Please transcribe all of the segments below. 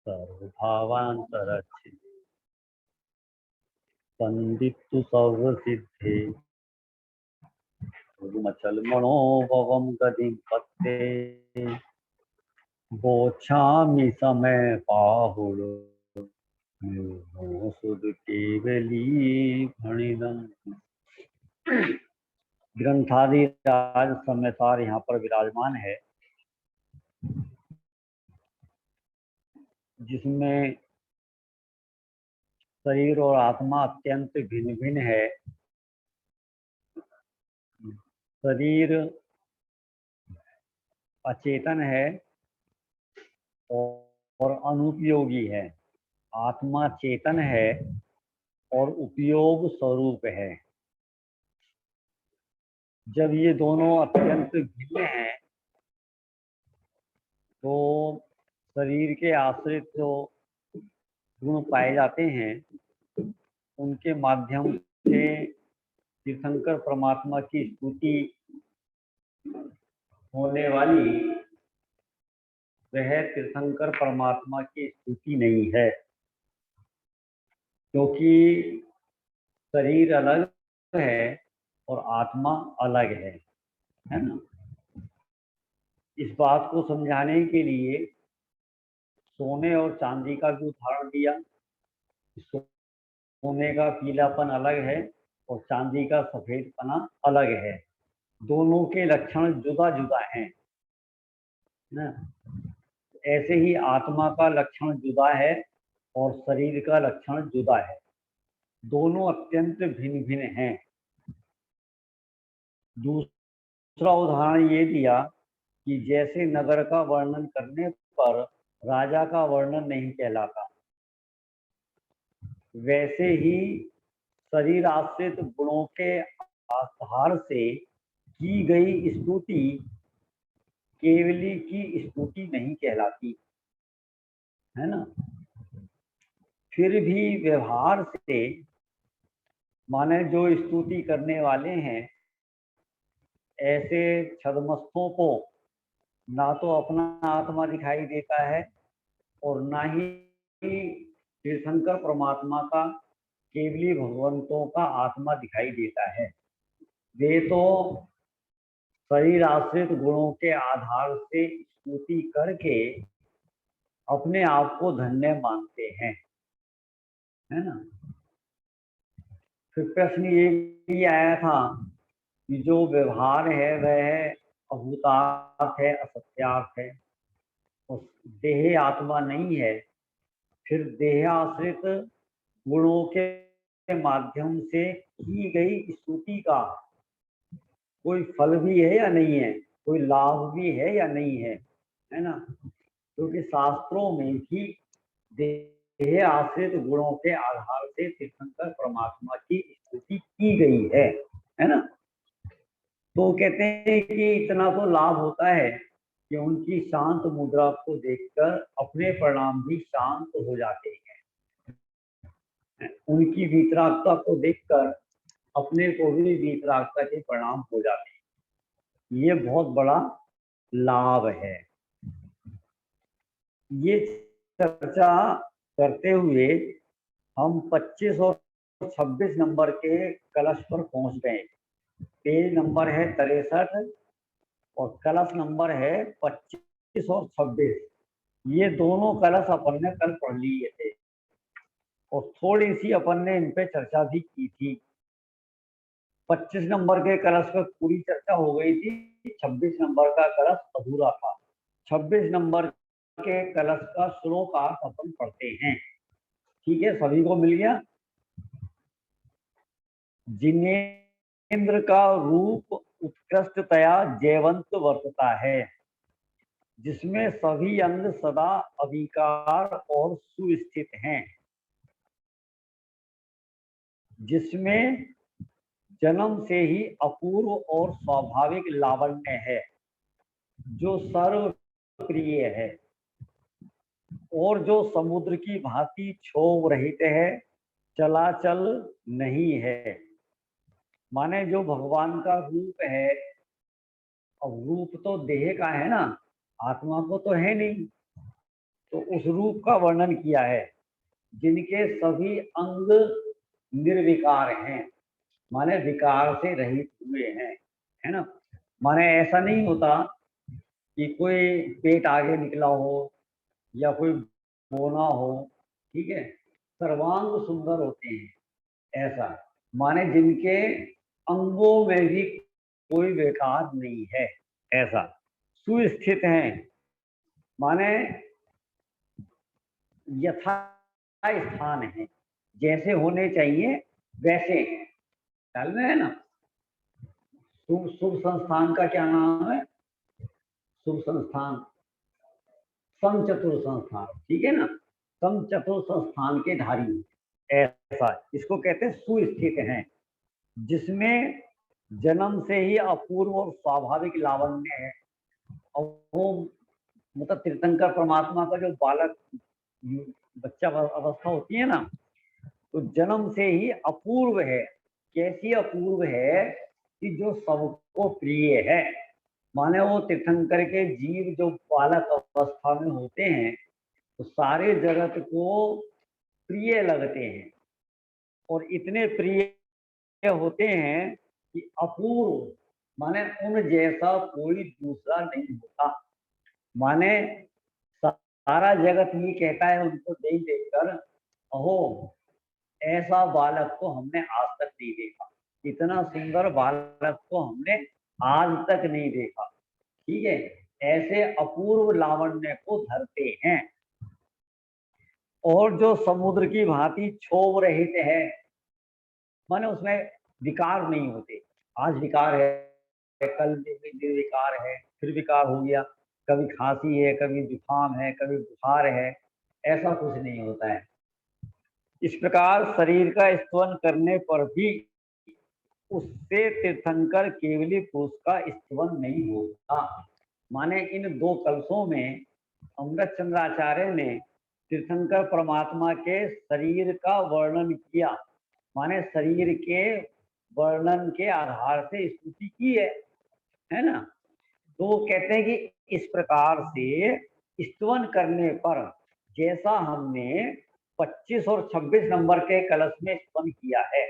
सर्वभावान्तरच्छिदे स्पन्दितु सर्वसिद्धे मचलमणोभवं गतिं पत्ते बोच्छामि समय पाहुलो सुध केवली फणिदम। ग्रंथादि राज सम्यसार यहाँ पर विराजमान है, जिसमें शरीर और आत्मा अत्यंत भिन्न भिन्न है। शरीर अचेतन है और अनुपयोगी है, आत्मा चेतन है और उपयोग स्वरूप है। जब ये दोनों अत्यंत भिन्न हैं तो शरीर के आश्रित जो गुण पाए जाते हैं उनके माध्यम से तीर्थंकर परमात्मा की स्तुति होने वाली वह तीर्थंकर परमात्मा की स्तुति नहीं है, क्योंकि शरीर अलग है और आत्मा अलग है ना। इस बात को समझाने के लिए सोने और चांदी का भी उदाहरण दिया। सोने का पीलापन अलग है और चांदी का सफेदपना अलग है, दोनों के लक्षण जुदा जुदा हैं ना। ऐसे ही आत्मा का लक्षण जुदा है और शरीर का लक्षण जुदा है, दोनों अत्यंत भिन्न भिन्न हैं। दूसरा उदाहरण ये दिया कि जैसे नगर का वर्णन करने पर राजा का वर्णन नहीं कहलाता, वैसे ही शरीर आश्रित गुणों के आधार से की गई स्तुति केवली की स्तुति नहीं कहलाती, है ना। फिर भी व्यवहार से माने जो स्तुति करने वाले हैं ऐसे छद्मस्तों को ना तो अपना आत्मा दिखाई देता है और ना ही तीर्थंकर परमात्मा का केवली भगवंतों का आत्मा दिखाई देता है। वे तो शरीर आश्रित गुणों के आधार से स्तुति करके अपने आप को धन्य मानते हैं, है ना। फिर प्रश्न ये भी आया था कि जो व्यवहार है वह अभूतार्थ है, असत्यार्थ है, और देह आत्मा नहीं है। फिर देह आश्रित गुणों के माध्यम से की गई स्तुति का कोई फल भी है या नहीं है, कोई लाभ भी है या नहीं है ना। क्योंकि शास्त्रों में भी देह आश्रित गुणों के आधार से तीर्थंकर परमात्मा की स्तुति की गई है ना। तो कहते हैं कि इतना तो लाभ होता है कि उनकी शांत मुद्रा को देखकर अपने परिणाम भी शांत हो जाते हैं, उनकी वीतरागता को देखकर अपने को भी वीतरागता के परिणाम हो जाते हैं। ये बहुत बड़ा लाभ है। ये चर्चा करते हुए हम 25 और 26 नंबर के कलश पर पहुंच गए। पेज नंबर है 63 और कलश नंबर है 25 और 26। ये दोनों कलश अपन ने कल पढ़ लिए थे और थोड़ी सी अपन ने इन पे चर्चा भी की थी। 25 नंबर के कलश पर पूरी चर्चा हो गई थी, 26 नंबर का कलश अधूरा था। 26 नंबर के कलश का श्लोक अपन पढ़ते हैं, ठीक है, सभी को मिल गया। जिनेन्द्र का रूप उत्कृष्टतया जयवंत वर्तता है, जिसमें सभी अंग सदा अविकार और सुस्थित हैं, जिसमें जन्म से ही अपूर्व और स्वाभाविक लावण्य है, जो सर्वप्रिय है और जो समुद्र की भांति क्षोभ रहित है, चलाचल नहीं है। माने जो भगवान का रूप है, अब रूप तो देह का है ना, आत्मा को तो है नहीं, तो उस रूप का वर्णन किया है जिनके सभी अंग निर्विकार हैं, माने विकार से रहित हुए हैं, है ना। माने ऐसा नहीं होता कि कोई पेट आगे निकला हो या कोई बोना हो, ठीक है, सर्वांग सुंदर होते हैं ऐसा, माने जिनके अंगों में भी कोई विकार नहीं है ऐसा, सुस्थित हैं, माने यथा स्थान है, जैसे होने चाहिए वैसे हैं। ख्याल में है ना। शुभ शुभ संस्थान का क्या नाम है? शुभ संस्थान समचतुर संस्थान, ठीक है ना। समचतुर संस्थान के धारी ऐसा, इसको कहते हैं सुस्थित हैं, जिसमें जन्म से ही अपूर्व और स्वाभाविक लावण्य है। और वो मतलब तीर्थंकर परमात्मा का जो बालक बच्चा अवस्था होती है ना, तो जन्म से ही अपूर्व है। कैसी अपूर्व है कि जो सबको प्रिय है, माने वो तीर्थंकर के जीव जो बालक अवस्था में होते हैं तो सारे जगत को प्रिय लगते हैं, और इतने प्रिय होते हैं कि अपूर्व, माने उन जैसा कोई दूसरा नहीं होता। माने सारा जगत ये कहता है उनको देख देखकर, अहो ऐसा बालक को हमने आज तक नहीं देखा, इतना सुंदर बालक को हमने आज तक नहीं देखा, ठीक है। ऐसे अपूर्व लावण्य को धरते हैं, और जो समुद्र की भांति क्षोभ रहित है, माने उसमें विकार नहीं होते। आज विकार है, कल निर्विकार है, फिर विकार हो गया, कभी खांसी है, कभी जुकाम है, कभी बुखार है, ऐसा कुछ नहीं होता है। इस प्रकार शरीर का स्तवन करने पर भी उससे तीर्थंकर केवली पुरुष का स्तवन नहीं होता। माने इन दो कलशों में अमृत चंद्राचार्य ने तीर्थंकर परमात्मा के शरीर का वर्णन किया, माने शरीर के वर्णन के आधार से स्तुति की है ना। तो वो कहते हैं कि इस प्रकार से स्तवन करने पर, जैसा हमने 25 और 26 नंबर के कलश में स्तवन किया है,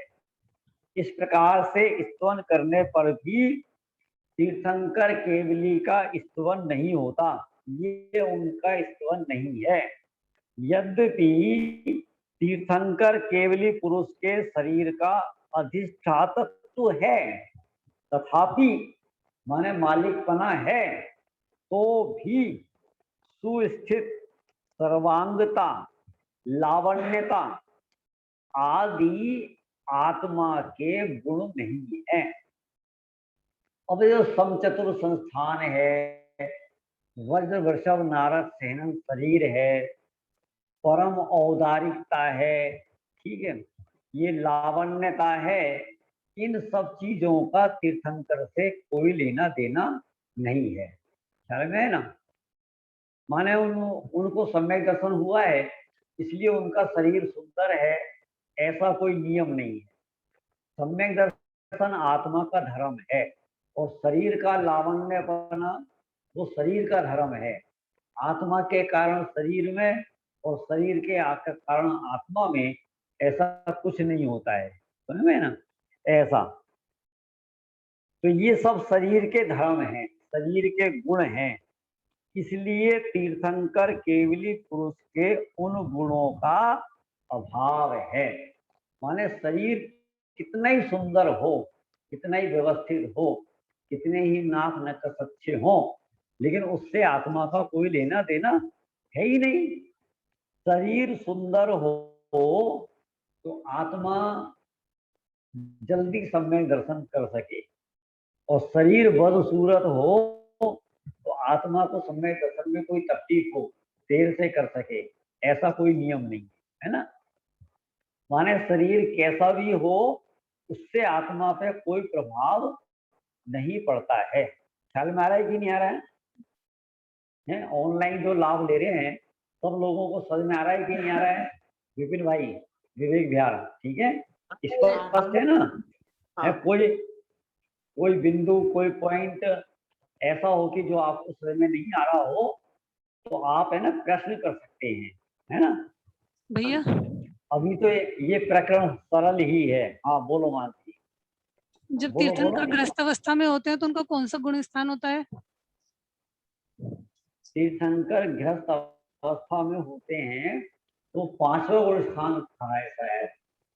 इस प्रकार से स्तवन करने पर भी तीर्थंकर केवली का स्तवन नहीं होता, ये उनका स्तवन नहीं है। यद्यपि तीर्थंकर केवली पुरुष के शरीर का अधिष्ठातत्व है, तथापि माने मालिकपना है, तो भी सुस्थित, सर्वांगता, लावण्यता आदि आत्मा के गुण नहीं है। अब जो समचतुर संस्थान है, वज्र वृषभ नारद सेनन शरीर है, परम औदारिकता है, ठीक है, ये लावण्यता है, इन सब चीजों का तीर्थंकर से कोई लेना देना नहीं है। ख्याल में है ना। माने उनको सम्यक दर्शन हुआ है, इसलिए उनका शरीर सुंदर है, ऐसा कोई नियम नहीं है। सम्यक दर्शन आत्मा का धर्म है, और शरीर का लावण्यपना वो शरीर का धर्म है। आत्मा के कारण शरीर में और शरीर के कारण आत्मा में ऐसा कुछ नहीं होता है, समझ में ना ऐसा। तो ये सब शरीर के धर्म हैं, शरीर के गुण हैं, इसलिए तीर्थंकर केवली पुरुष के उन गुणों का अभाव है। माने शरीर कितना ही सुंदर हो, कितना ही व्यवस्थित हो, कितने ही नाक नक्श अच्छे हो, लेकिन उससे आत्मा का कोई लेना देना है ही नहीं। शरीर सुंदर हो तो आत्मा जल्दी सम्यक दर्शन कर सके, और शरीर बदसूरत हो तो आत्मा को सम्यक दर्शन में कोई तकलीफ हो, देर से कर सके, ऐसा कोई नियम नहीं है ना। माने शरीर कैसा भी हो, उससे आत्मा पे कोई प्रभाव नहीं पड़ता है। ख्याल में आ रहा है कि नहीं आ रहा है? ऑनलाइन जो लाभ ले रहे हैं सब लोगों को समझ में आ रहा है कि नहीं आ रहा है? विपिन भाई, विवेक बिहार, ठीक है, स्पष्ट है ना? है कोई बिंदु, कोई पॉइंट ऐसा हो कि जो आपको समझ में नहीं आ रहा हो, तो आप है ना प्रश्न कर सकते सकते हैं, है ना भैया? अभी तो ये प्रकरण सरल ही है। हाँ बोलो मानसी। जब बोलो तीर्थंकर बोलो। गृहस्थ अवस्था में होते हैं तो उनका कौन सा गुण स्थान होता है? तीर्थंकर गृहस्थ अवस्था में होते हैं तो पांचवा गुण स्थान था है शायद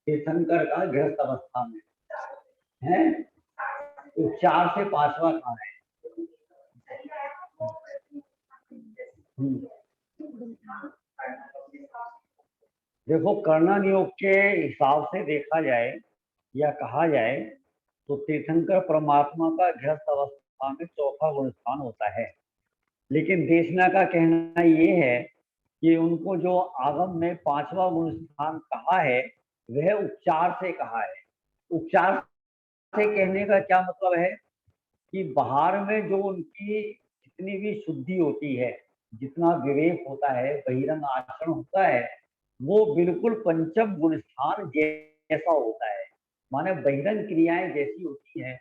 तीर्थंकर का गृहस्थ अवस्था में है, तो 4 से 5वां कहाँ है? देखो कर्ण नियोग के हिसाब से देखा जाए या कहा जाए तो तीर्थंकर परमात्मा का गृहस्थ अवस्था में चौथा गुण स्थान होता है, लेकिन देशना का कहना ये है कि उनको जो आगम में 5वां गुण स्थान कहा है वह उपचार से कहा है। उपचार से कहने का क्या मतलब है कि बाहर में जो उनकी जितनी भी शुद्धि होती है, जितना विवेक होता है, बहिरंग आचरण होता है, वो बिल्कुल पंचम गुण स्थान जैसा होता है। माने बहिरंग क्रियाएं जैसी होती हैं,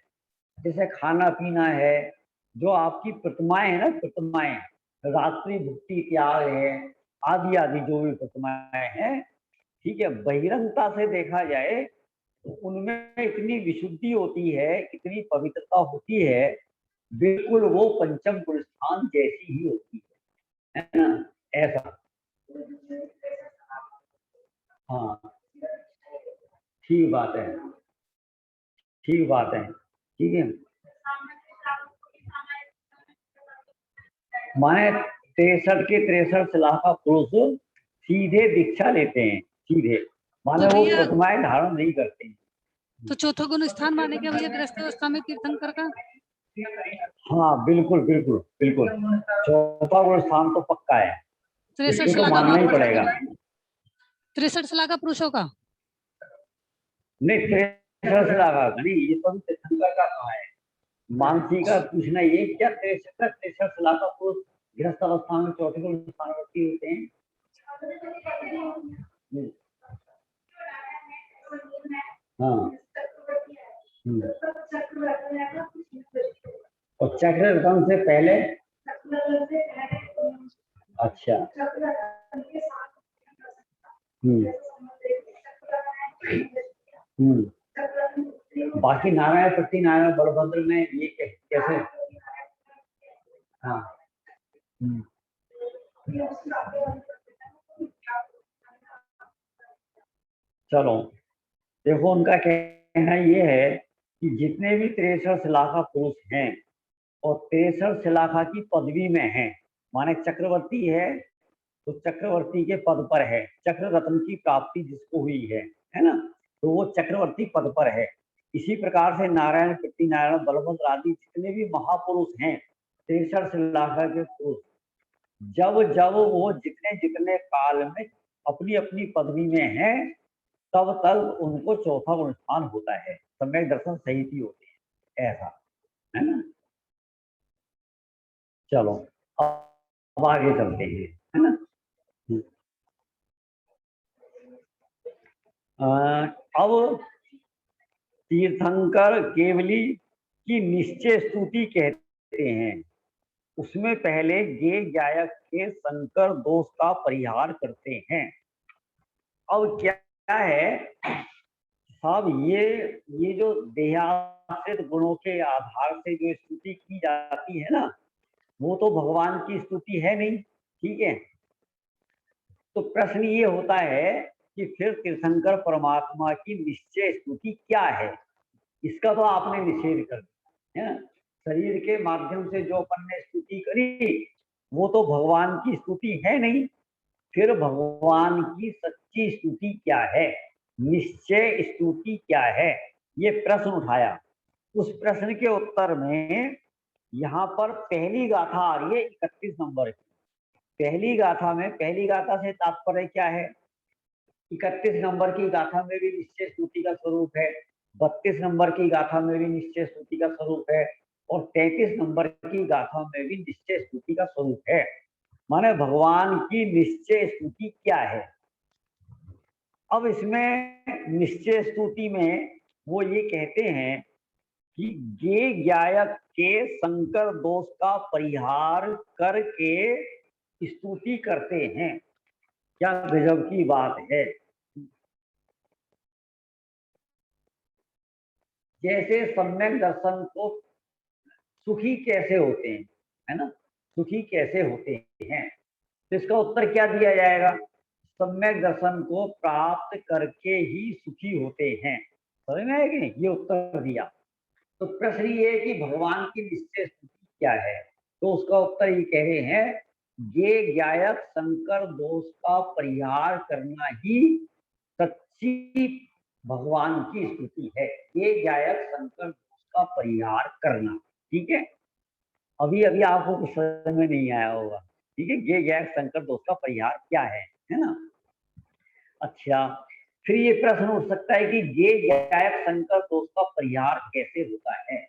जैसे खाना पीना है, जो आपकी प्रतिमाएं है ना, प्रतिमाएं रात्रि भुक्ति त्याग है आदि आदि जो भी प्रतिमाएं हैं, ठीक है, बहिरंगता से देखा जाए तो उनमें इतनी विशुद्धि होती है, इतनी पवित्रता होती है, बिल्कुल वो पंचम गुण स्थान जैसी ही होती है ना, ऐसा। हाँ ठीक बात है, ठीक बात है, ठीक है। माने 63 के 63 लाख पुरुष सीधे दीक्षा लेते हैं, सीधे, माने तो वो भैया प्रतिमाएं धारण नहीं करते। तो चौथा गुण स्थान माने क्या भैया गृहस्थ अवस्था में तीर्थंकर का? हाँ बिल्कुल बिल्कुल बिल्कुल, चौथा गुण स्थान तो पक्का है, 63 इसको तो शलाका मानना ही महापुरुषों पड़ेगा। का? 63 शलाका पुरुषों का? नहीं 63 लाख नहीं, ये तो तीर्थंकर का कहा है। मानसी का पूछना ये क्या 63 लाख पुरुष गृहस्थ अवस्था में चौथे गुण स्थानवर्ती होते हैं? हाँ और चक्र रत्न से पहले? अच्छा बाकी नारायण प्रति नारायण बलभद्र में ये कैसे? हाँ चलो देखो उनका कहना ये है कि जितने भी 63 शिलाखा पुरुष हैं और 63 शिलाखा की पदवी में हैं, माने चक्रवर्ती है तो चक्रवर्ती के पद पर है, चक्र रत्न की प्राप्ति जिसको हुई है ना, तो वो चक्रवर्ती पद पर है। इसी प्रकार से नारायण पृथ्वी नारायण बलभद्र आदि जितने भी महापुरुष हैं 63 शिलाखा के पुरुष, जब जब वो जितने जितने काल में अपनी अपनी पदवी में हैं तब तक उनको चौथा गुण स्थान होता है, सम्यक दर्शन सहित ही होते हैं, ऐसा है ना। चलो अब आगे चलते हैं, है ना। अब तीर्थंकर केवली की निश्चय स्तुति कहते हैं, उसमें पहले गे गायक के संकर दोष का परिहार करते हैं। अब क्या है साहब, ये जो देहाश्रित गुणों के आधार से जो स्तुति की जाती है ना, वो तो भगवान की स्तुति है नहीं, ठीक है। तो प्रश्न ये होता है कि फिर तीर्थंकर परमात्मा की निश्चय स्तुति क्या है? इसका तो आपने निषेध कर दिया है ना। शरीर के माध्यम से जो अपन ने स्तुति करी वो तो भगवान की स्तुति है नहीं, फिर भगवान की सच्ची स्तुति क्या है, निश्चय स्तुति क्या है, ये प्रश्न उठाया। उस प्रश्न के उत्तर में यहाँ पर पहली गाथा आ रही है 31 नंबर की। पहली गाथा में, पहली गाथा से तात्पर्य क्या है? 31 नंबर की गाथा में भी निश्चय स्तुति का स्वरूप है, 32 नंबर की गाथा में भी निश्चय स्तुति का स्वरूप है और 33 नंबर की गाथा में भी निश्चय स्तुति का स्वरूप है। माने भगवान की निश्चय स्तुति क्या है? अब इसमें निश्चय स्तुति में वो ये कहते हैं कि गे गायक के संकर दोष का परिहार करके स्तुति करते हैं। क्या गजब की बात है। जैसे सम्यक दर्शन को सुखी कैसे होते हैं, है ना, सुखी कैसे होते हैं, तो इसका उत्तर क्या दिया जाएगा? सम्यक दर्शन को प्राप्त करके ही सुखी होते हैं। समझ में आया कि नहीं? ये उत्तर दिया। तो प्रश्न ये है कि भगवान की निश्चय स्तुति क्या है, तो उसका उत्तर ये कह रहे हैं, ये ज्ञायक शंकर दोष का परिहार करना ही सच्ची भगवान की स्तुति है। ये ज्ञायक शंकर दोष का परिहार करना, ठीक है। अभी अभी आपको कुछ समझ में नहीं आया होगा, ठीक है, ये ज्ञायक शंकर दोष का परिहार क्या है ना। अच्छा, फिर ये प्रश्न उठ सकता है कि ये ज्ञायक शंकर दोष का परिहार कैसे होता है,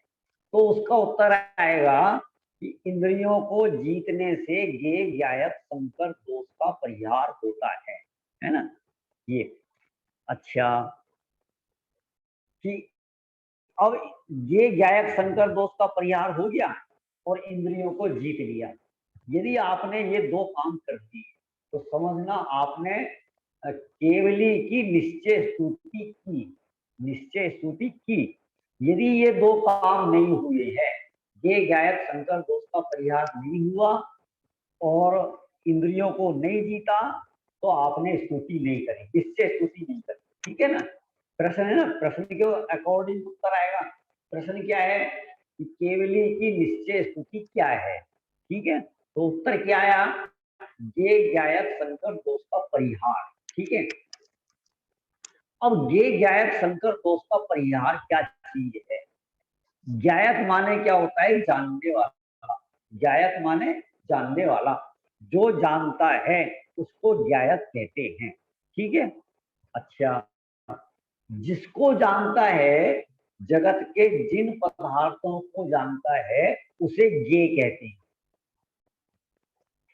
तो उसका उत्तर आएगा कि इंद्रियों को जीतने से ये ज्ञायक शंकर दोष का परिहार होता है ना। ये अच्छा कि अब ये ज्ञायक शंकर दोष का परिहार हो गया और इंद्रियों को जीत लिया। यदि आपने ये दो काम कर दिए तो समझना आपने केवली की निश्चय स्तुति की, निश्चय स्तुति की। यदि ये दो काम नहीं हुए हैं, ये ज्ञायक शंकर दोष का परिहार नहीं हुआ और इंद्रियों को नहीं जीता, तो आपने स्तुति नहीं करी, निश्चय स्तुति नहीं करी, ठीक है ना। प्रश्न है ना, प्रश्न के अकॉर्डिंग उत्तर आएगा। प्रश्न क्या है कि केवली की निश्चय स्तुति क्या है, ठीक है, तो उत्तर क्या आया? ये ज्ञायक शंकर दोष का परिहार, ठीक है। अब ये ज्ञायक शंकर दोष का परिहार क्या चीज है? ज्ञायक माने क्या होता है? जानने वाला। ज्ञायक माने जानने वाला, जो जानता है उसको ज्ञायक कहते हैं, ठीक है। अच्छा, जिसको जानता है, जगत के जिन पदार्थों को जानता है उसे ज्ञेय कहते हैं,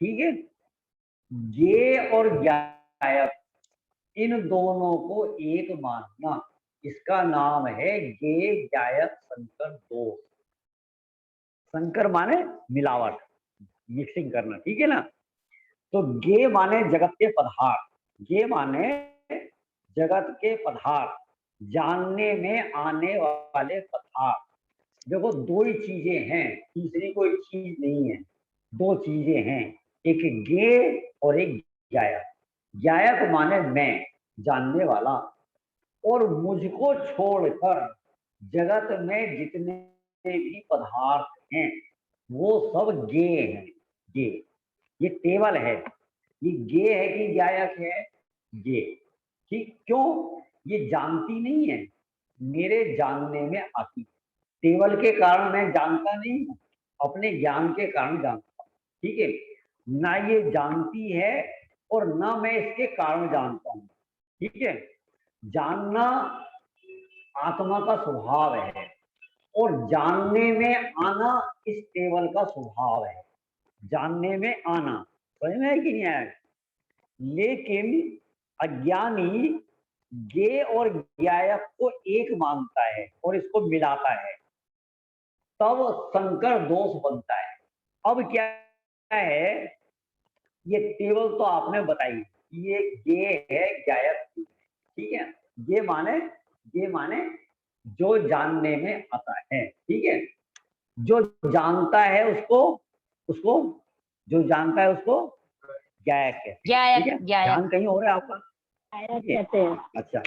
ठीक है। ज्ञेय और ज्ञायक इन दोनों को एक मानना, इसका नाम है ज्ञेय ज्ञायक शंकर दोष। शंकर माने मिलावट, मिक्सिंग करना, ठीक है ना। तो ज्ञेय माने जगत के पदार्थ, ज्ञेय माने जगत के पदार्थ, जानने में आने वाले पदार्थ। देखो दो ही चीजें हैं, तीसरी कोई चीज नहीं है, दो चीजें हैं, एक ज्ञेय और एक ज्ञायक। ज्ञायक माने मैं, जानने वाला, और मुझको छोड़कर जगत में जितने भी पदार्थ हैं वो सब ज्ञेय हैं। ज्ञेय, ये टेबल है, ये ज्ञेय है कि ज्ञायक है? ज्ञेय, ठीक। क्यों? ये जानती नहीं है, मेरे जानने में आती। टेबल के कारण मैं जानता नहीं हूँ, अपने ज्ञान के कारण जानता हूँ, ठीक है। ना ये जानती है और ना मैं इसके कारण जानता हूँ, ठीक है। जानना आत्मा का स्वभाव है और जानने में आना इस टेबल का स्वभाव है, जानने में आना। समझ में है कि नहीं आया? लेकिन अज्ञानी ज्ञेय और ज्ञायक को एक मानता है और इसको मिलाता है, तब शंकर दोष बनता है। अब क्या है, ये टेबल तो आपने बताई, ये ज्ञेय है ज्ञायक, ठीक है। ये माने जो जानने में आता है, ठीक है। जो जानता है उसको उसको जो जानता है उसको ज्ञायक है, ठीक है। ध्यान कहीं हो रहा है आपका? कहते हैं। अच्छा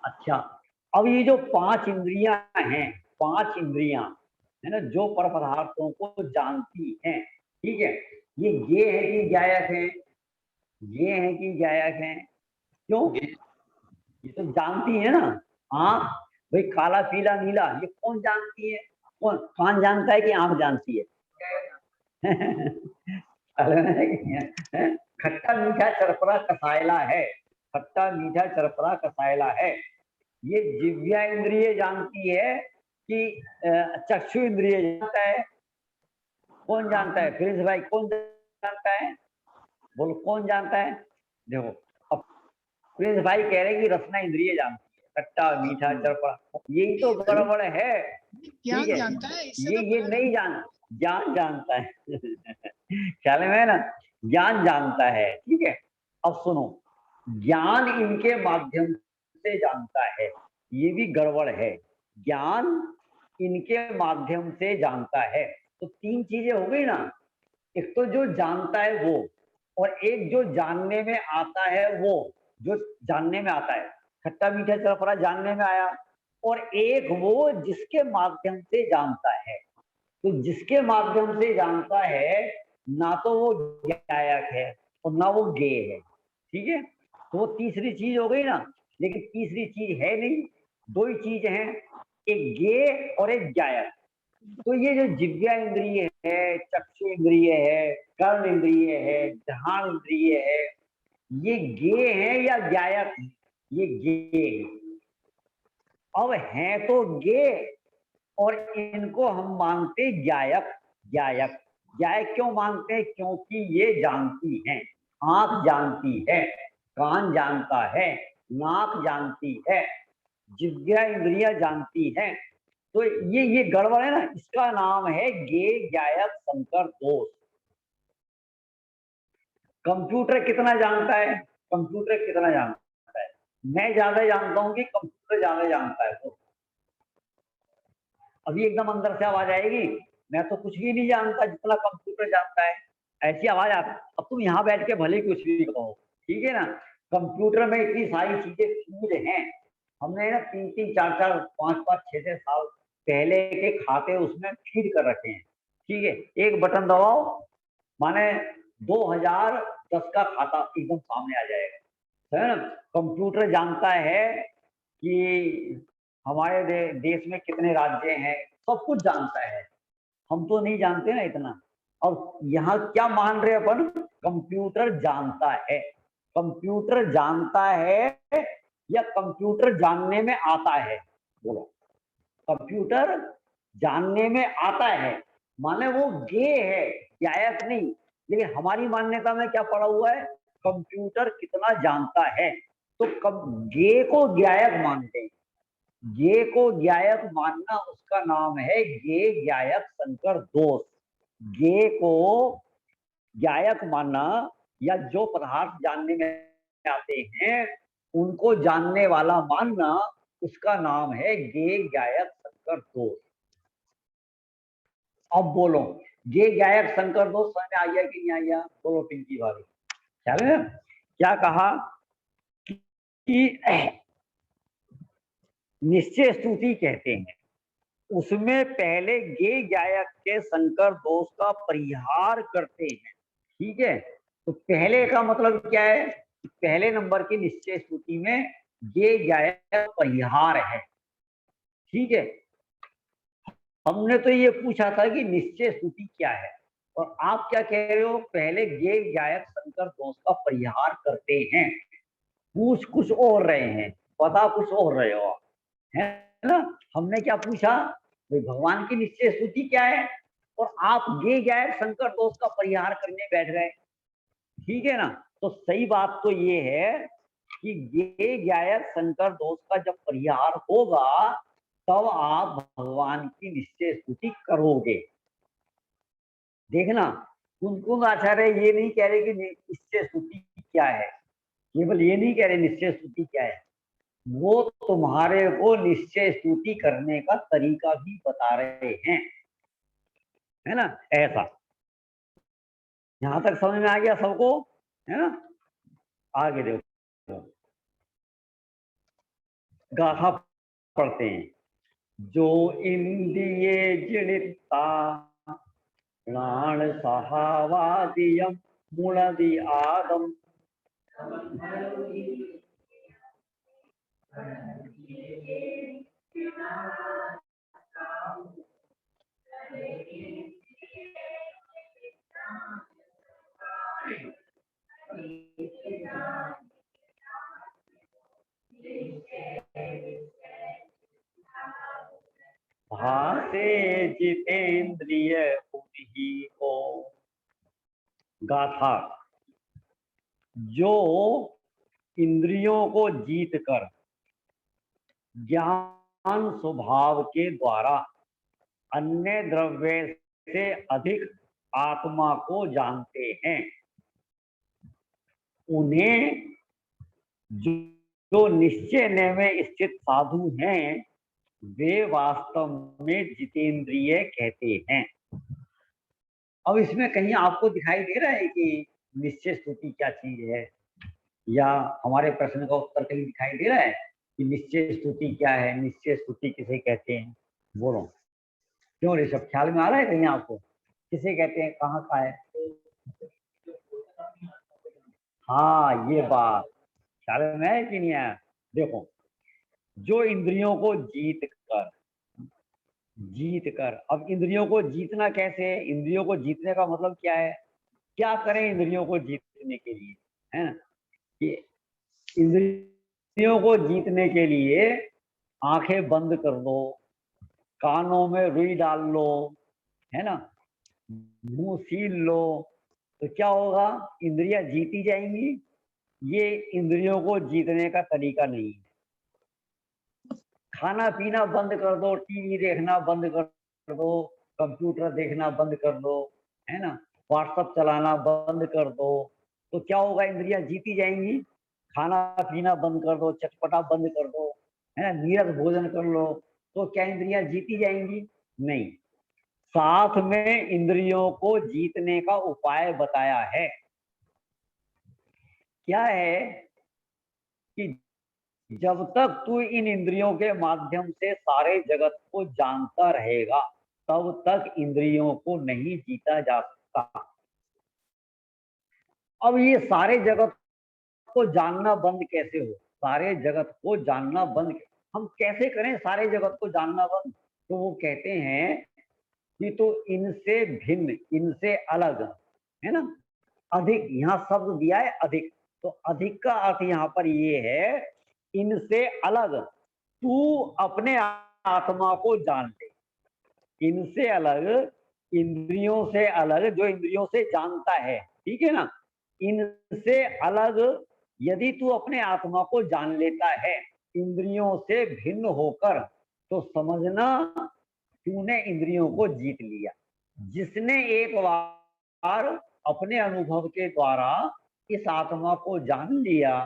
अच्छा, अब ये जो पांच इंद्रियां हैं, पांच इंद्रियां है ना, जो पर पदार्थों को जानती हैं, ठीक है, ये है कि ज्ञायक है? ये है कि ज्ञायक है? क्यों? ये तो जानती है ना। आंख, भाई काला पीला नीला ये कौन जानती है? कौन? कान जानता है कि आंख जानती है? खट्टा मीठा चरपरा कसायला है, खट्टा मीठा चरपरा कसायला है, ये जिव्या इंद्रिय जानती है कि चक्षु इंद्रिय जानता है? कौन जानता है? प्रिंस भाई कौन जानता है? बोलो कौन जानता है? देखो अब प्रिंस भाई कह रहे हैं कि रसना इंद्रिय जानती है, खट्टा मीठा चरपरा, यही तो गड़बड़ है, ठीक है। ये नहीं ज्ञान जानता है। ख्याल में है ना, ज्ञान जानता है, ठीक है। अब सुनो, ज्ञान इनके माध्यम से जानता है, ये भी गड़बड़ है। ज्ञान इनके माध्यम से जानता है, तो तीन चीजें हो गई ना। एक तो जो जानता है वो, और एक जो जानने में आता है वो, जो जानने में आता है, खट्टा मीठा चरफरा जानने में आया, और एक वो जिसके माध्यम से जानता है। तो जिसके माध्यम से जानता है, ना तो वो ज्ञायक है और ना वो ज्ञेय है, ठीक है। तो वो तीसरी चीज हो गई ना, लेकिन तीसरी चीज है नहीं, दो ही चीज हैं, एक ज्ञेय और एक ज्ञायक। तो ये जो जिव्या इंद्रिय है, चक्षु इंद्रिय है, कर्ण इंद्रिय है, ध्यान इंद्रिय है, ये ज्ञेय है या ज्ञायक? ये ज्ञेय है। अब है तो ज्ञेय, और इनको हम मानते ज्ञायक। ज्ञायक ज्ञायक क्यों मानते हैं? क्योंकि ये जानती हैं। आंख जानती है, कान जानता है, नाक जानती है, जिव्या इंद्रियां जानती हैं। तो ये गड़बड़ है ना, इसका नाम है ज्ञेय ज्ञायक संकर दोष। कंप्यूटर कितना जानता है? कंप्यूटर कितना जानता है? मैं ज्यादा जानता हूं कि कंप्यूटर ज्यादा जानता है? तो अभी एकदम अंदर से आवाज आएगी, मैं तो कुछ भी नहीं जानता जितना कंप्यूटर जानता है, ऐसी आवाज आती। अब तुम यहाँ बैठ के भले कुछ भी कहो, ठीक है ना। कंप्यूटर में इतनी सारी चीजें फीड हैं, हमने ना 3-3, 4-4, 5-5, 6-6 साल पहले के खाते उसमें फीड कर रखे हैं, ठीक है। एक बटन दबाओ, माने 2010 का खाता एकदम सामने आ जाएगा, है ना। कंप्यूटर जानता है कि हमारे देश में कितने राज्य हैं, सब कुछ जानता है। हम तो नहीं जानते ना इतना। और यहाँ क्या मान रहे अपन? कंप्यूटर जानता है। कंप्यूटर जानता है या कंप्यूटर जानने में आता है? बोलो। कंप्यूटर जानने में आता है, माने वो ज्ञेय है, ज्ञायक नहीं। लेकिन हमारी मान्यता में क्या पड़ा हुआ है? कंप्यूटर कितना जानता है, तो ज्ञेय को ज्ञायक मानते हैं। ज्ञेय को ज्ञायक मानना, उसका नाम है ज्ञेय ज्ञायक संकर दोष। ज्ञेय को ज्ञायक मानना, या जो पदार्थ जानने में आते हैं उनको जानने वाला मानना, उसका नाम है ज्ञेय ज्ञायक संकर दोष। अब बोलो, ज्ञेय ज्ञायक संकर दोष समझ में आ गया कि नहीं आ गया? बोलो पिंकी भाभी, क्या कहा कि निश्चय स्तुति कहते हैं, उसमें पहले ज्ञेय ज्ञायक के संकर दोष का परिहार करते हैं, ठीक है। तो पहले का मतलब क्या है? पहले नंबर की निश्चय स्तुति में ज्ञेय ज्ञायक परिहार है, ठीक है। हमने तो ये पूछा था कि निश्चय स्तुति क्या है, और आप क्या कह रहे हो? पहले ज्ञेय ज्ञायक संकर दोष का परिहार करते हैं। पूछ कुछ और रहे हैं, बता कुछ और रहे हो, है ना। हमने क्या पूछा? भाई भगवान की निश्चय स्तुति क्या है, और आप ज्ञेय ज्ञायक संकर दोष का परिहार करने बैठ गए, ठीक है ना। तो सही बात तो ये है कि ज्ञेय ज्ञायक संकर दोष का जब परिहार होगा, तब आप भगवान की निश्चय स्तुति करोगे। देखना, कुंकुम आचार्य ये नहीं कह रहे कि निश्चय स्तुति क्या है, केवल ये नहीं कह रहे निश्चय स्तुति क्या है, वो तुम्हारे को निश्चय स्तुति करने का तरीका भी बता रहे हैं, है ना। ऐसा यहां तक समझ में आ गया सबको, है ना। आगे देखो, गाथा पढ़ते हैं। जो इंद्रिये जड़िता प्राण सहावादियम मूलदि आदम। भासे जितेंद्रिय बुद्धि को। गाथा, जो इंद्रियों को जीत कर ज्ञान स्वभाव के द्वारा अन्य द्रव्य से अधिक आत्मा को जानते हैं, उन्हें जो निश्चय में स्थित साधु हैं वे वास्तव में जितेंद्रिय कहते हैं। अब इसमें कहीं आपको दिखाई दे रहा है कि निश्चय स्तुति क्या चीज है, या हमारे प्रश्न का उत्तर कहीं दिखाई दे रहा है कि निश्चय स्तुति क्या है, निश्चय स्तुति किसे कहते हैं? बोलो, क्यों ऋषभ, ख्याल में आ रहा है कहीं आपको किसे कहते हैं, कहाँ का है? हाँ, ये बात ख्याल में है कि नहीं आया? देखो, जो इंद्रियों को जीत कर, अब इंद्रियों को जीतना कैसे है? इंद्रियों को जीतने का मतलब क्या है? क्या करें इंद्रियों को जीतने के लिए, है ना? कि इंद्रियों को जीतने के लिए आंखें बंद कर दो, कानों में रुई डाल लो, है ना, मुंह सील लो, तो क्या होगा? इंद्रियां जीती जाएंगी। ये इंद्रियों को जीतने का तरीका नहीं है। खाना पीना बंद कर दो, टीवी देखना बंद कर दो, कंप्यूटर देखना बंद कर दो, है ना, व्हाट्सएप चलाना बंद कर दो, तो क्या होगा? इंद्रियां जीती जाएंगी। खाना पीना बंद कर दो, चटपटा बंद कर दो, है ना, नीरस भोजन कर लो, तो क्या इंद्रियां जीती जाएंगी? नहीं। साथ में इंद्रियों को जीतने का उपाय बताया है। क्या है कि जब तक तू इन इंद्रियों के माध्यम से सारे जगत को जानता रहेगा तब तक इंद्रियों को नहीं जीता जा सकता। अब ये सारे जगत को जानना बंद कैसे हो? सारे जगत को जानना बंद हम कैसे करें? सारे जगत को जानना बंद, तो वो कहते हैं कि तो इनसे भिन्न, इनसे अलग, है ना, अधिक, यहाँ शब्द दिया है अधिक, तो अधिक का अर्थ यहाँ पर ये है इनसे अलग तू अपने आत्मा को जान ले। इनसे अलग, इंद्रियों से अलग, जो इंद्रियों से जानता है, ठीक है ना, इनसे अलग यदि तू अपने आत्मा को जान लेता है इंद्रियों से भिन्न होकर, तो समझना तूने इंद्रियों को जीत लिया। जिसने एक बार अपने अनुभव के द्वारा इस आत्मा को जान लिया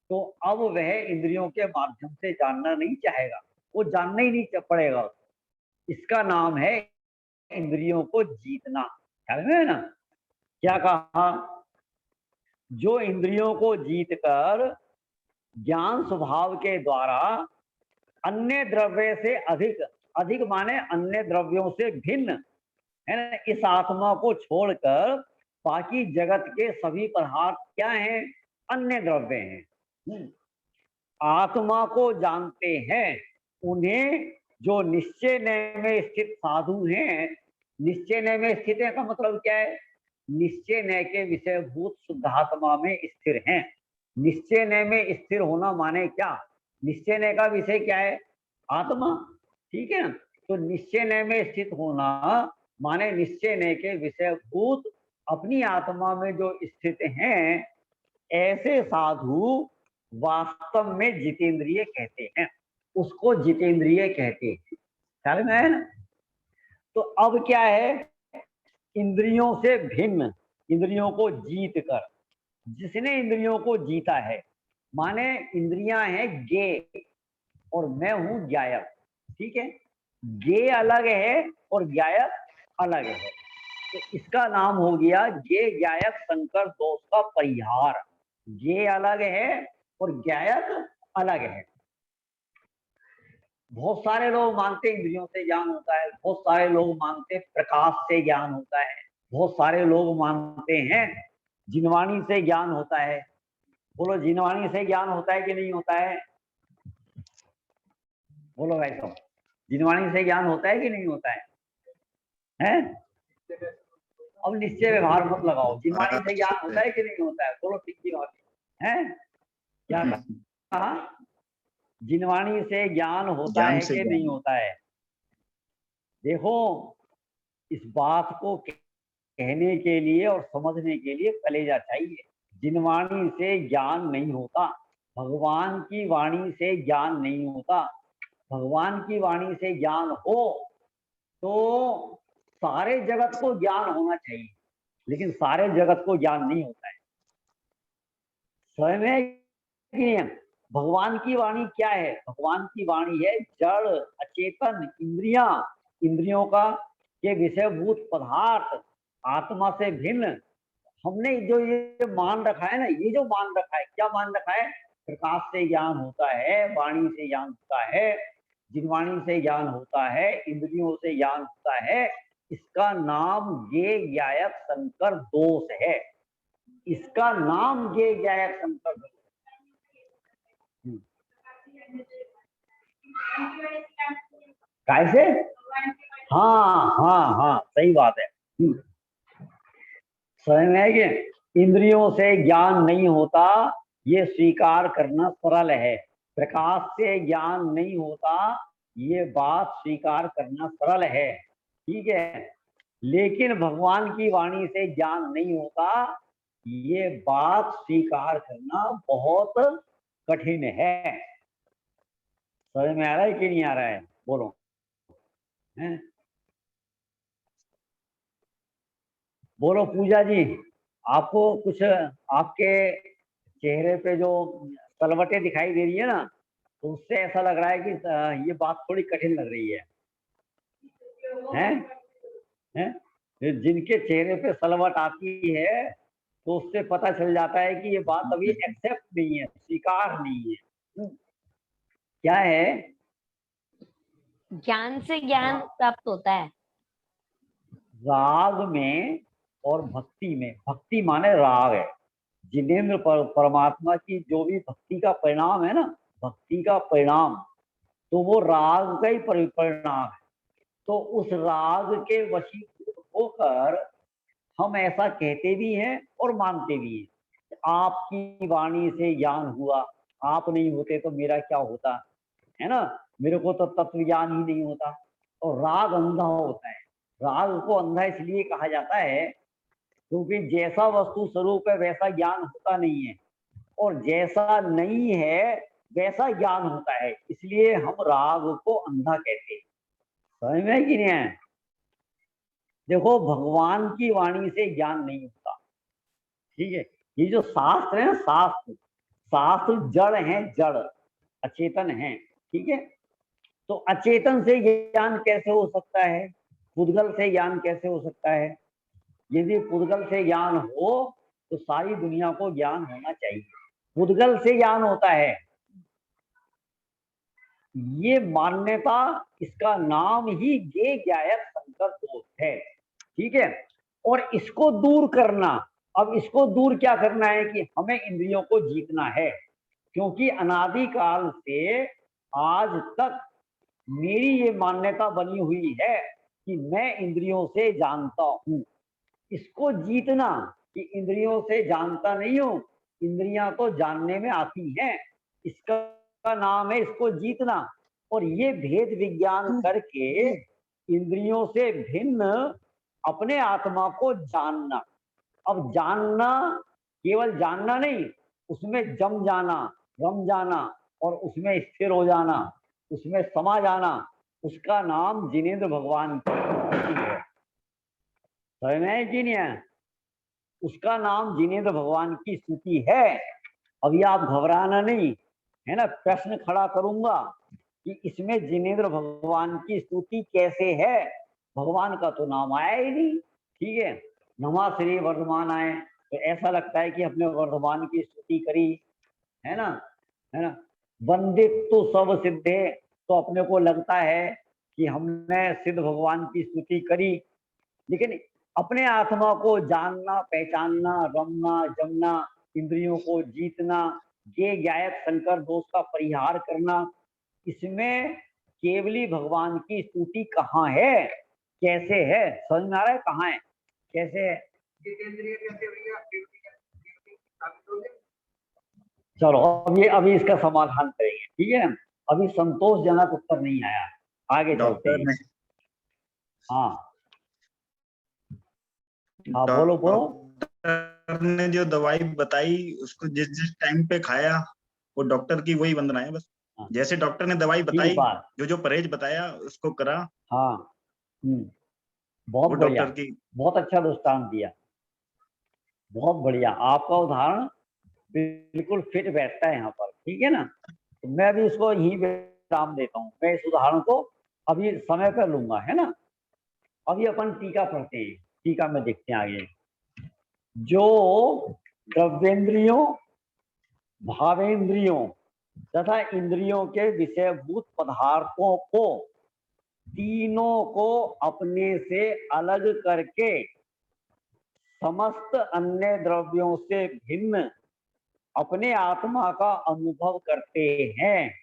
तो अब वह इंद्रियों के माध्यम से जानना नहीं चाहेगा, वो जानना ही नहीं पड़ेगा। इसका नाम है इंद्रियों को जीतना। ख्याल में है ना? क्या कहा? जो इंद्रियों को जीतकर ज्ञान स्वभाव के द्वारा अन्य द्रव्य से अधिक, अधिक माने अन्य द्रव्यों से भिन्न, है ना, इस आत्मा को छोड़कर बाकी जगत के सभी पदार्थ क्या हैं? अन्य द्रव्य हैं। आत्मा को जानते हैं उन्हें जो निश्चय में स्थित साधु हैं। निश्चय में स्थित है का मतलब क्या है? निश्चय के विषयभूत शुद्धात्मा में स्थिर हैं। निश्चय में स्थिर होना माने क्या? निश्चय का विषय क्या है? आत्मा, ठीक है ना। तो निश्चय में स्थित होना माने निश्चय के विषयभूत अपनी आत्मा में जो स्थित हैं, ऐसे साधु वास्तव में जितेंद्रिय कहते हैं। उसको जितेंद्रिय कहते हैं। ख्याल में है ना? तो अब क्या है? इंद्रियों से भिन्न, इंद्रियों को जीत कर, जिसने इंद्रियों को जीता है, माने इंद्रियां हैं ज्ञेय और मैं हूं ज्ञायक, ठीक है। ज्ञेय अलग है और ज्ञायक अलग है, तो इसका नाम हो गया ज्ञेय ज्ञायक संकर दोष का परिहार। ज्ञेय अलग है और ज्ञायक अलग है। बहुत सारे लोग मानते इंद्रियों से ज्ञान होता है, बहुत सारे लोग मानते प्रकाश से ज्ञान होता है, बहुत सारे लोग मानते हैं जिनवाणी से ज्ञान होता है। बोलो, जिनवाणी से ज्ञान होता है कि नहीं होता है? बोलो भाई साहब, जिनवाणी से ज्ञान होता है कि नहीं होता है? हैं? अब निश्चय व्यवहार मत लगाओ, जिनवाणी से ज्ञान होता है कि नहीं होता है? बोलो ठीक की बात है। क्या कहा? जिनवाणी से ज्ञान होता है कि नहीं होता है? देखो, इस बात को कहने के लिए और समझने के लिए कलेजा चाहिए। जिनवाणी से ज्ञान नहीं होता, भगवान की वाणी से ज्ञान नहीं होता। भगवान की वाणी से ज्ञान हो तो सारे जगत को ज्ञान होना चाहिए, लेकिन सारे जगत को ज्ञान नहीं होता है। स्वयं है कि नहीं है? भगवान की वाणी क्या है? भगवान की वाणी है जड़ अचेतन इंद्रियां, इंद्रियों का के विषयभूत पदार्थ, आत्मा से भिन्न। हमने जो ये मान रखा है ना, ये जो मान रखा है, क्या मान रखा है? प्रकाश से ज्ञान होता है, वाणी से ज्ञान होता है, जिनवाणी से ज्ञान होता है, इंद्रियों से ज्ञान होता है। इसका नाम ज्ञेय ज्ञायक संकर दोष है। इसका नाम ज्ञेय ज्ञायक संकर दोष। कैसे? हाँ हाँ हाँ, सही बात है। स्वयं है कि इंद्रियों से ज्ञान नहीं होता, ये स्वीकार करना सरल है। प्रकाश से ज्ञान नहीं होता, ये बात स्वीकार करना सरल है, ठीक है। लेकिन भगवान की वाणी से ज्ञान नहीं होता, ये बात स्वीकार करना बहुत कठिन है। समझ में आ रहा है कि नहीं आ रहा है? बोलो। हैं? बोलो पूजा जी, आपको कुछ आपके चेहरे पे जो तलवटें दिखाई दे रही है ना, तो उससे ऐसा लग रहा है कि ये बात थोड़ी कठिन लग रही है। हैं? हैं? जिनके चेहरे पे सलवट आती है, तो उससे पता चल जाता है कि ये बात अभी एक्सेप्ट नहीं है, स्वीकार नहीं है। क्या है? ज्ञान से ज्ञान प्राप्त होता है। राग में और भक्ति में। भक्ति माने राग है। जिनेन्द्र परमात्मा की जो भी भक्ति का परिणाम है ना, भक्ति का परिणाम, तो वो राग का ही परिणाम है। तो उस राग के वशीभूत होकर हम ऐसा कहते भी हैं और मानते भी हैं। आपकी वाणी से ज्ञान हुआ, आप नहीं होते तो मेरा क्या होता, है ना? मेरे को तो तत्व ज्ञान ही नहीं होता। और राग अंधा होता है। राग को अंधा इसलिए कहा जाता है क्योंकि जैसा वस्तु स्वरूप है वैसा ज्ञान होता नहीं है, और जैसा नहीं है वैसा ज्ञान होता है, इसलिए हम राग को अंधा कहते हैं। समझ में है कि नहीं है? देखो, भगवान की वाणी से ज्ञान नहीं होता, ठीक है। ये जो शास्त्र है ना, शास्त्र शास्त्र जड़ हैं, जड़ अचेतन हैं, ठीक है। तो अचेतन से ज्ञान कैसे हो सकता है? पुद्गल से ज्ञान कैसे हो सकता है? यदि पुद्गल से ज्ञान हो तो सारी दुनिया को ज्ञान होना चाहिए। पुद्गल से ज्ञान होता है, ये मान्यता, इसका नाम ही ज्ञेय ज्ञायक संकर दोष है, ठीक है। और इसको दूर करना, अब इसको दूर क्या करना है कि हमें इंद्रियों को जीतना है, क्योंकि अनादिकाल से आज तक मेरी ये मान्यता बनी हुई है कि मैं इंद्रियों से जानता हूं। इसको जीतना, कि इंद्रियों से जानता नहीं हूं, इंद्रियां तो जानने में आती हैं, इसका नाम है इसको जीतना। और ये भेद विज्ञान करके इंद्रियों से भिन्न अपने आत्मा को जानना। अब जानना केवल जानना नहीं, उसमें जम जाना, रम जाना, और उसमें स्थिर हो जाना, उसमें समा जाना, उसका नाम जिनेन्द्र भगवान की स्थिति है। समझ में है कि नहीं है? उसका नाम जिनेन्द्र भगवान की स्तुति है। अभी आप घबराना नहीं, है ना। प्रश्न खड़ा करूंगा कि इसमें जिनेन्द्र भगवान की स्तुति कैसे है। भगवान का तो नाम आया ही नहीं, ठीक है। नमा श्री वर्धमान आए तो ऐसा लगता है कि अपने वर्धमान की स्तुति करी, है ना, है ना। वंदित तो सब सिद्धे, तो अपने को लगता है कि हमने सिद्ध भगवान की स्तुति करी। लेकिन अपने आत्मा को जानना, पहचानना, रमना, जमना, इंद्रियों को जीतना, ये ज्ञायक संकर दोष का परिहार करना, इसमें केवली भगवान की स्तुति कहाँ है, कैसे है? समझ में आ रहा है कहाँ है, कैसे है? चलो अभी इसका समाधान करेंगे, ठीक है। अभी संतोषजनक उत्तर नहीं आया, आगे चलते हैं। हाँ हाँ, बोलो बोलो। डॉक्टर ने जो दवाई बताई उसको जिस जिस टाइम पे खाया, वो डॉक्टर की वही वंदना है बस। हाँ, जैसे डॉक्टर ने दवाई बताई, बात। जो जो परहेज बताया उसको करा, हाँ, बहुत वो बढ़िया, डॉक्टर की। बहुत अच्छा दृष्टांत दिया, बहुत बढ़िया। आपका उदाहरण बिल्कुल फिट बैठता है यहाँ पर, ठीक है ना। तो मैं भी इसको यही विराम देता हूँ, मैं इस उदाहरण को अभी समय पर लूंगा, है ना। अभी अपन टीका पढ़ते हैं, टीका में देखते हैं आगे। जो द्रव्येंद्रियों, भावेंद्रियों तथा इंद्रियों के विषयभूत पदार्थों को, तीनों को अपने से अलग करके समस्त अन्य द्रव्यों से भिन्न अपने आत्मा का अनुभव करते हैं,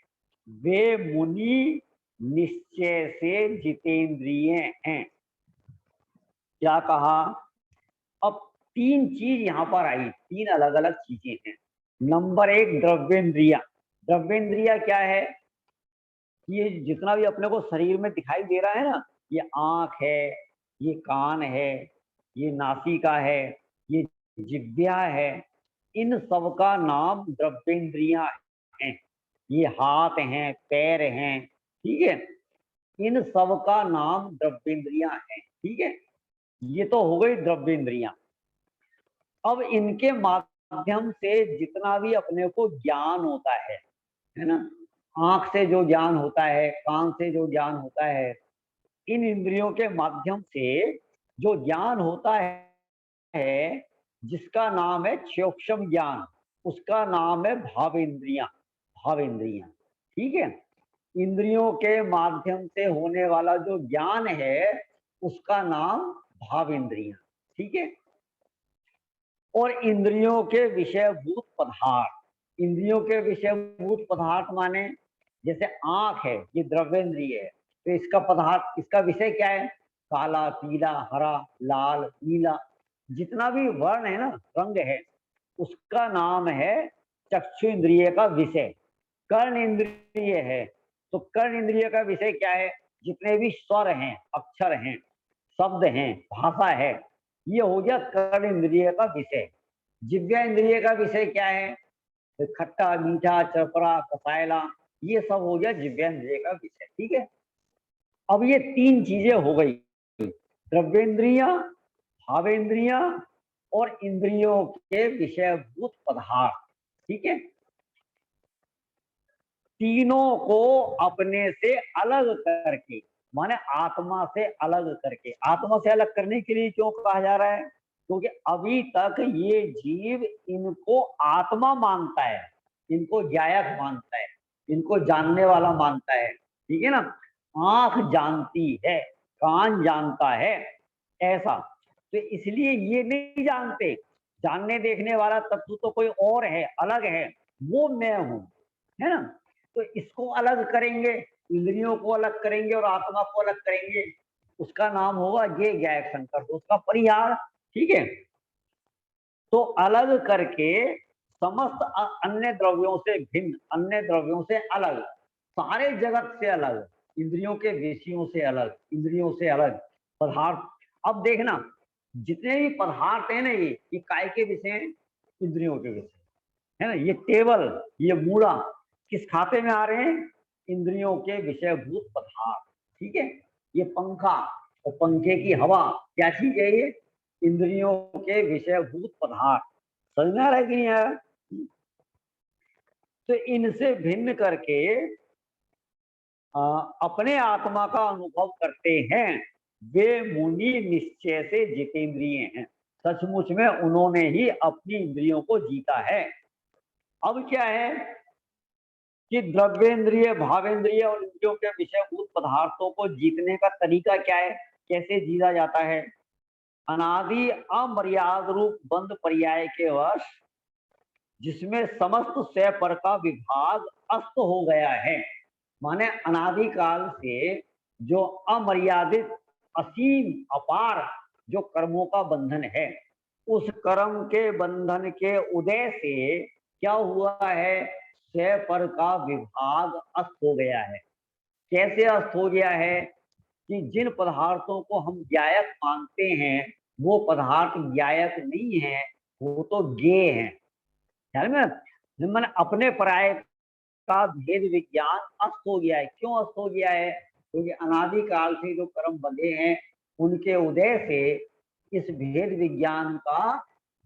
वे मुनि निश्चय से जितेंद्रिय हैं। क्या कहा? अब तीन चीज यहाँ पर आई, तीन अलग अलग चीजें हैं। नंबर एक, द्रव्येंद्रिया। द्रव्येंद्रिया क्या है? ये जितना भी अपने को शरीर में दिखाई दे रहा है ना, ये आंख है, ये कान है, ये नासिका है, ये जिह्वा है, इन सब का नाम द्रव्येंद्रिया हैं। ये हाथ हैं, पैर हैं, ठीक है, इन सब का नाम द्रव्येंद्रिया है, ठीक है। ये तो हो गई द्रव्येंद्रिया। अब इनके माध्यम से जितना भी अपने को ज्ञान होता है ना, आंख से जो ज्ञान होता है, कान से जो ज्ञान होता है, इन इंद्रियों के माध्यम से जो ज्ञान होता है, जिसका नाम है सूक्ष्म ज्ञान, उसका नाम है भावेंद्रिया। भावेंद्रिया, ठीक है। इंद्रियों के माध्यम से होने वाला जो ज्ञान है, उसका नाम भावेंद्रिया, ठीक है। और इंद्रियों के विषयभूत पदार्थ, इंद्रियों के विषयभूत पदार्थ माने जैसे आंख है, ये द्रव्येंद्रिय है, तो इसका पदार्थ, इसका विषय क्या है? काला, पीला, हरा, लाल, नीला, जितना भी वर्ण है ना, रंग है, उसका नाम है चक्षु इंद्रिय का विषय। कर्ण इंद्रिय है, तो कर्ण इंद्रिय का विषय क्या है? जितने भी स्वर हैं, अक्षर हैं, शब्द हैं, भाषा है, ये हो गया कर्ण इंद्रिय का विषय। जिह्वा इंद्रिय का विषय क्या है? तो खट्टा, मीठा, चरपरा, कसायला, ये सब हो गया जिह्वा इंद्रिय का विषय, ठीक है। अब ये तीन चीजें हो गई, द्रव्येंद्रिया, भावेंद्रिया और इंद्रियों के विषयभूत पदार्थ, ठीक है। तीनों को अपने से अलग करके, माने आत्मा से अलग करके। आत्मा से अलग करने के लिए क्यों कहा जा रहा है? क्योंकि अभी तक ये जीव इनको आत्मा मानता है, इनको ज्ञायक मानता है, इनको जानने वाला मानता है, ठीक है ना। आंख जानती है, कान जानता है, ऐसा। तो इसलिए ये नहीं जानते, जानने देखने वाला तत्व तो कोई और है, अलग है, वो मैं हूं, है ना। तो इसको अलग करेंगे, इंद्रियों को अलग करेंगे और आत्मा को अलग करेंगे, उसका नाम होगा ये ज्ञायक संकल्प, उसका परिहार, ठीक है। तो अलग करके समस्त अन्य द्रव्यों से भिन्न, अन्य द्रव्यों से अलग, सारे जगत से अलग, इंद्रियों के विषयों से अलग, इंद्रियों से अलग पदार्थ। अब देखना, जितने भी पदार्थ है ना, ये काय के विषय हैं? इंद्रियों के विषय, है ना। ये टेबल, ये मूड़ा किस खाते में आ रहे हैं? इंद्रियों के विषयभूत पदार्थ, ठीक है। ये पंखा और पंखे की हवा क्या चीज है? ये इंद्रियों के विषयभूत पदार्थ। समझ में आ रहा है कि नहीं आ रहा? तो इनसे भिन्न करके अपने आत्मा का अनुभव करते हैं, वे मुनि निश्चय से जितेंद्रिय हैं। सचमुच में उन्होंने ही अपनी इंद्रियों को जीता है। अब क्या है कि द्रव्येंद्रिय, भावेंद्रिय और इंद्रियों के विषयभूत पदार्थों को जीतने का तरीका क्या है? कैसे जीता जाता है? अनादि अमर्याद रूप बंद पर्याय के वश, जिसमें समस्त स्वयं पर का विभाग अस्त हो गया है। माने अनादि काल से जो अमर्यादित, असीम, अपार जो कर्मों का बंधन है, उस कर्म के बंधन के उदय से क्या हुआ है? स्वयं पर का विभाग अस्त हो गया है। कैसे अस्त हो गया है? कि जिन पदार्थों को हम ज्ञायक मानते हैं, वो पदार्थ ज्ञायक नहीं है, वो तो ज्ञेय है। ध्यान में, मैंने अपने पराये का भेद विज्ञान अस्त हो गया है। क्यों अस्त हो गया है? क्योंकि अनादि काल से जो कर्म बंधे हैं, उनके उदय से इस भेद विज्ञान का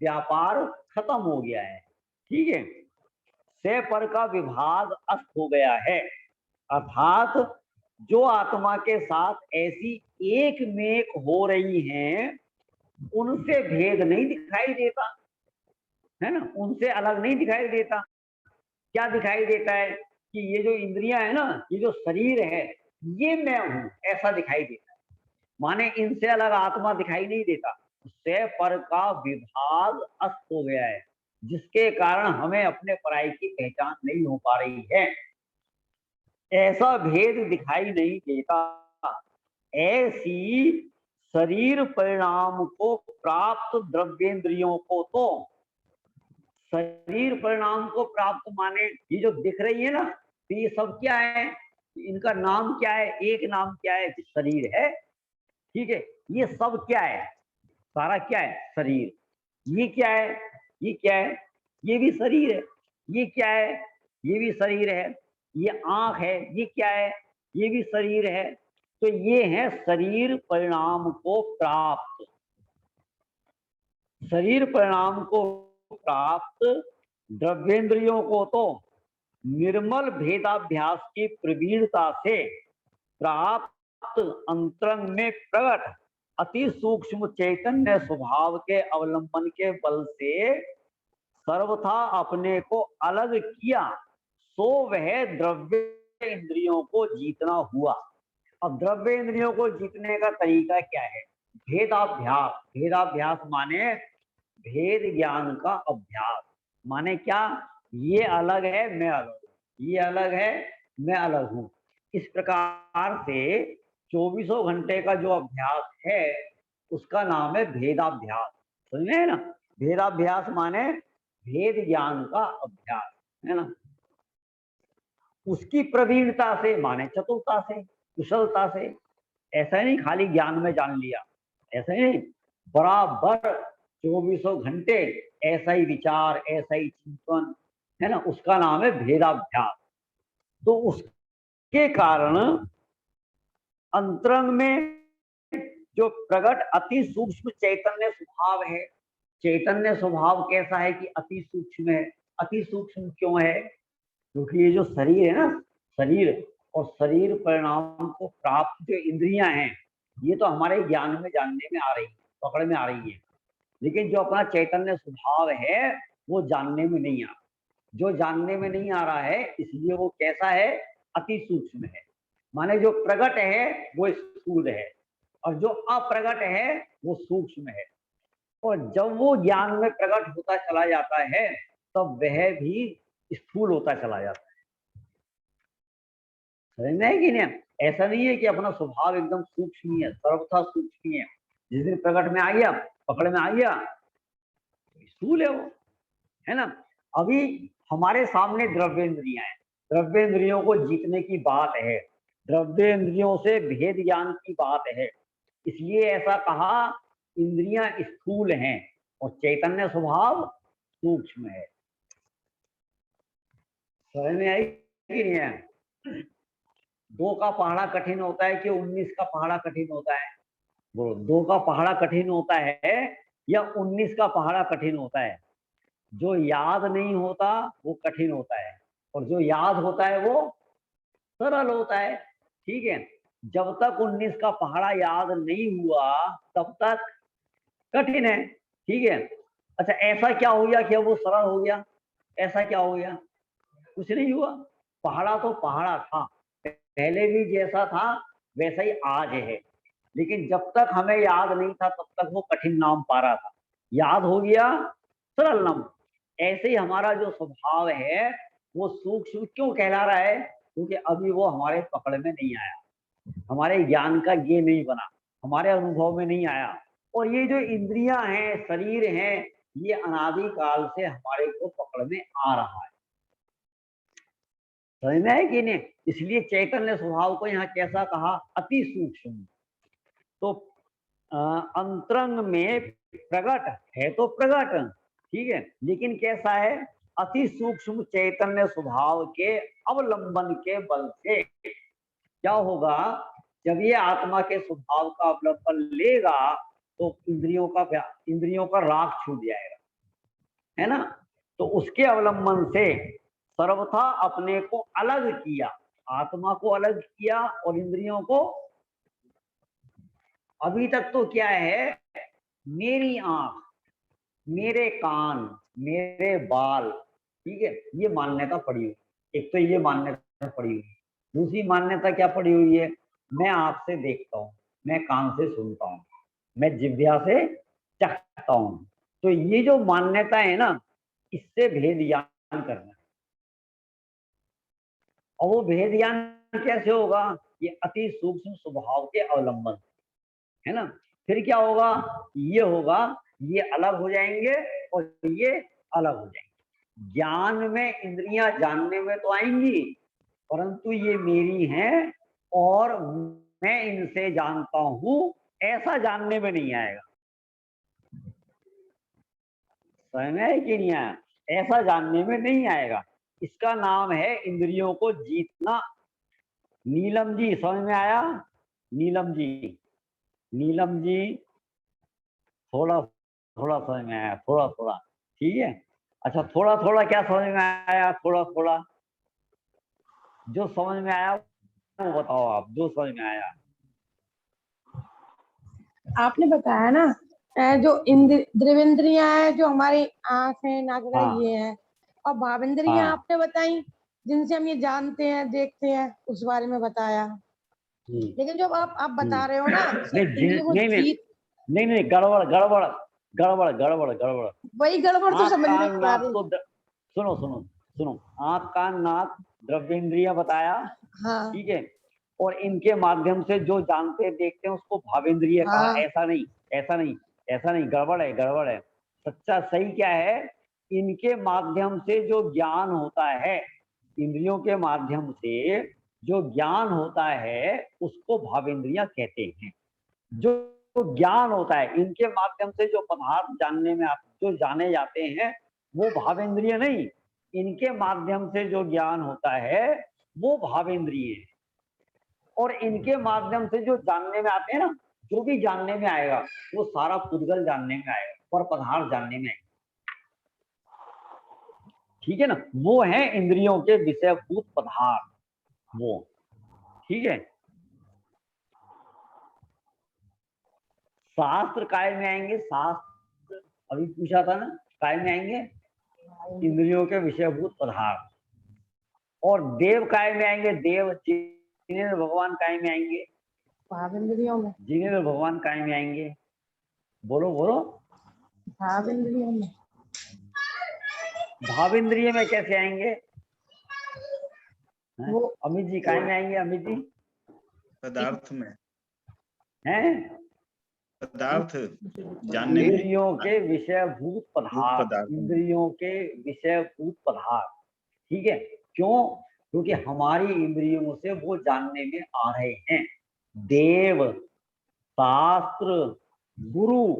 व्यापार खत्म हो गया है, ठीक है, से पर का विभाग अस्त हो गया है, अर्थात जो आत्मा के साथ ऐसी एक मेक हो रही हैं उनसे भेद नहीं दिखाई देता, है ना, उनसे अलग नहीं दिखाई देता। क्या दिखाई देता है कि ये जो इंद्रियां है ना, ये जो शरीर है, ये मैं हूं, ऐसा दिखाई देता है। माने इनसे अलग आत्मा दिखाई नहीं देता। से पर का विभाग अस्त हो गया है, जिसके कारण हमें अपने पराई की पहचान नहीं हो पा रही है। ऐसा भेद दिखाई नहीं देता। ऐसी शरीर परिणाम को प्राप्त द्रव्येंद्रियों को तो, शरीर परिणाम को प्राप्त माने ये जो दिख रही है ना, तो ये सब क्या है, इनका नाम क्या है, एक नाम क्या है, शरीर है। ठीक है, ये सब क्या है, सारा क्या है, शरीर। ये क्या है, ये क्या है, ये भी शरीर है। ये क्या है, ये भी शरीर है। ये आंख है, ये क्या है, ये भी शरीर है। तो ये है शरीर परिणाम को प्राप्त, शरीर परिणाम को प्राप्त द्रव्येंद्रियों को तो निर्मल भेदाभ्यास की प्रवीणता से प्राप्त अंतरंग में प्रकट अति सूक्ष्म चैतन्य स्वभाव के अवलंबन के बल से सर्वथा अपने को अलग किया, सो वह द्रव्य इंद्रियों को जीतना हुआ। अब द्रव्य इंद्रियों को जीतने का तरीका क्या है, भेदाभ्यास। भेदाभ्यास माने भेद ज्ञान का अभ्यास। माने क्या, ये अलग है, मैं अलग हूं, ये अलग है, मैं अलग हूं। इस प्रकार से 24 घंटे का जो अभ्यास है उसका नाम है भेदाभ्यास। समझ में है ना, भेदाभ्यास माने भेद ज्ञान का अभ्यास, है ना। उसकी प्रवीणता से माने चतुरता से, कुशलता से। ऐसा नहीं खाली ज्ञान में जान लिया, ऐसा ही नहीं, बराबर 24 घंटे ऐसा ही विचार, ऐसा ही चिंतन, है ना, उसका नाम है भेदाभ्यास। तो उसके कारण अंतरंग में जो प्रकट अति सूक्ष्म चैतन्य स्वभाव है, चैतन्य स्वभाव कैसा है कि अति सूक्ष्म है। अति सूक्ष्म क्यों है, क्योंकि ये जो शरीर है ना, शरीर और शरीर परिणाम को प्राप्त जो इंद्रियां हैं, ये तो हमारे ज्ञान में जानने में आ रही है, पकड़ में आ रही है। लेकिन जो अपना चैतन्य स्वभाव है वो जानने में नहीं आ रहा। जो जानने में नहीं आ रहा है इसलिए वो कैसा है, अति सूक्ष्म है। माने जो प्रकट है वो स्थूल है और जो अप्रगट है वो सूक्ष्म है। और जब वो ज्ञान में प्रकट होता चला जाता है तब वह भी स्थूल होता चला जाता है। समझना है कि नहीं, ऐसा नहीं है कि अपना स्वभाव एकदम सूक्ष्म ही है, सर्वथा सूक्ष्म ही है। जिस दिन प्रकट में आ गया, पकड़ में आ गया, स्थूल है वो, है ना। अभी हमारे सामने द्रव्येंद्रियां हैं, द्रव्येंद्रियों को जीतने की बात है, द्रव्येंद्रियों से भेद ज्ञान की बात है। इसलिए ऐसा कहा, इंद्रियां स्थूल हैं और चैतन्य स्वभाव सूक्ष्म है। समझ में आई कि नहीं है? 2 का पहाड़ा कठिन होता है कि 19 का पहाड़ा कठिन होता है? वो 2 का पहाड़ा कठिन होता है या 19 का पहाड़ा कठिन होता है? जो याद नहीं होता वो कठिन होता है और जो याद होता है वो सरल होता है। ठीक है, जब तक 19 का पहाड़ा याद नहीं हुआ तब तक कठिन है। ठीक है, अच्छा ऐसा क्या हो गया कि वो सरल हो गया? ऐसा क्या हो गया? कुछ नहीं हुआ, पहाड़ा तो पहाड़ा था, पहले भी जैसा था वैसा ही आज है। लेकिन जब तक हमें याद नहीं था तब तक वो कठिन नाम पा रहा था, याद हो गया सरल नाम। ऐसे ही हमारा जो स्वभाव है वो सूक्ष्म क्यों कहला रहा है, क्योंकि अभी वो हमारे पकड़ में नहीं आया, हमारे ज्ञान का ये नहीं बना, हमारे अनुभव में नहीं आया। और ये जो इंद्रियां हैं, शरीर हैं, ये अनादि काल से हमारे को पकड़ में आ रहा है। समझ में है कि नहीं? इसलिए चैतन्य स्वभाव को यहाँ कैसा कहा, अति सूक्ष्म। तो अंतरंग में प्रकट है तो प्रकट, ठीक है, लेकिन कैसा है, अति सूक्ष्म चैतन्य स्वभाव के अवलंबन के बल से। क्या होगा, जब ये आत्मा के स्वभाव का अवलंबन लेगा तो इंद्रियों का राग छूट जाएगा, है ना। तो उसके अवलंबन से सर्वथा अपने को अलग किया, आत्मा को अलग किया और इंद्रियों को। अभी तक तो क्या है, मेरी आंख, मेरे कान, मेरे बाल, ठीक है, ये मान्यता पड़ी हुई। एक तो ये मान्यता पड़ी हुई, दूसरी मान्यता क्या पड़ी हुई है, मैं आंख से देखता हूँ, मैं कान से सुनता हूँ, मैं जिह्वा से चखता हूँ। तो ये जो मान्यता है ना, इससे भेद ज्ञान करना। और वो भेद ज्ञान कैसे होगा, ये अति सूक्ष्म स्वभाव के अवलंबन, है ना। फिर क्या होगा, ये होगा, ये अलग हो जाएंगे और ये अलग हो जाएंगे। ज्ञान में इंद्रियां जानने में तो आएंगी, परंतु ये मेरी हैं और मैं इनसे जानता हूं, ऐसा जानने में नहीं आएगा। समझ में है कि नहीं आया, ऐसा जानने में नहीं आएगा। इसका नाम है इंद्रियों को जीतना। नीलम जी समझ में आया, नीलम जी, नीलम जी थोड़ा थोड़ा समझ में आया, थोड़ा थोड़ा, ठीक है। अच्छा थोड़ा थोड़ा क्या समझ में आया, थोड़ा थोड़ा जो समझ में आया वो बताओ आप, जो समझ में आया। आपने बताया ना जो द्रवेंद्रियां है, जो हमारी आंख है, नाक है, हाँ ये है, और भावेंद्रियां हाँ आपने बताई जिनसे हम ये जानते हैं, देखते हैं, उस बारे में बताया। लेकिन जब आप बता रहे हो ना नहीं इंद्रियों को नहीं नहीं जीत, नहीं नहीं, गड़बड़ गड़बड़ गड़बड़ गड़बड़ गड़बड़। वही गड़बड़ तो आँख समझ में कान नहीं आ नाक रही। तो सुनो सुनो सुनो, आँख कान नाक द्रव्येंद्रियां बताया, हाँ ठीक है। और इनके माध्यम से जो जानते देखते हैं उसको भावेंद्रिय कहा। हाँ ऐसा नहीं, ऐसा नहीं, ऐसा नहीं, गड़बड़ है, गड़बड़ है। सच्चा सही क्या है, इनके माध्यम से जो ज्ञान होता है, इंद्रियों के माध्यम से जो ज्ञान होता है उसको भावेंद्रियां कहते हैं। जो ज्ञान होता है इनके माध्यम से, जो पदार्थ जानने में जो जाने जाते हैं वो भावेंद्रिय नहीं, इनके माध्यम से जो ज्ञान होता है वो भावेंद्रिय है। और इनके माध्यम से जो जानने में आते हैं ना, जो भी जानने में आएगा वो सारा पुद्गल जानने में आएगा, पर पदार्थ जानने में आएगा, ठीक है ना। वो है इंद्रियों के विषयभूत पदार्थ, वो, ठीक है। शास्त्र काय में आएंगे, शास्त्र अभी पूछा था ना, काय में आएंगे, इंद्रियों के विषयभूत पदार्थ। और देव काय में आएंगे, देव जिनेन्द्र भगवान काय में आएंगे, भावेंद्रियों में, जिनेन्द्र भगवान काय में आएंगे, बोलो बोलो। भावेंद्रियों में, भावेंद्रिय में कैसे आएंगे, वो अमित जी काय में आएंगे, अमित जी पदार्थ में, हैं, पदार्थ जानने में, इंद्रियों के विषयभूत पदार्थ, पदार्थ। इंद्रियों के विषयभूत पदार्थ, ठीक है। क्यों, क्योंकि हमारी इंद्रियों से वो जानने में आ रहे हैं। देव, शास्त्र, गुरु,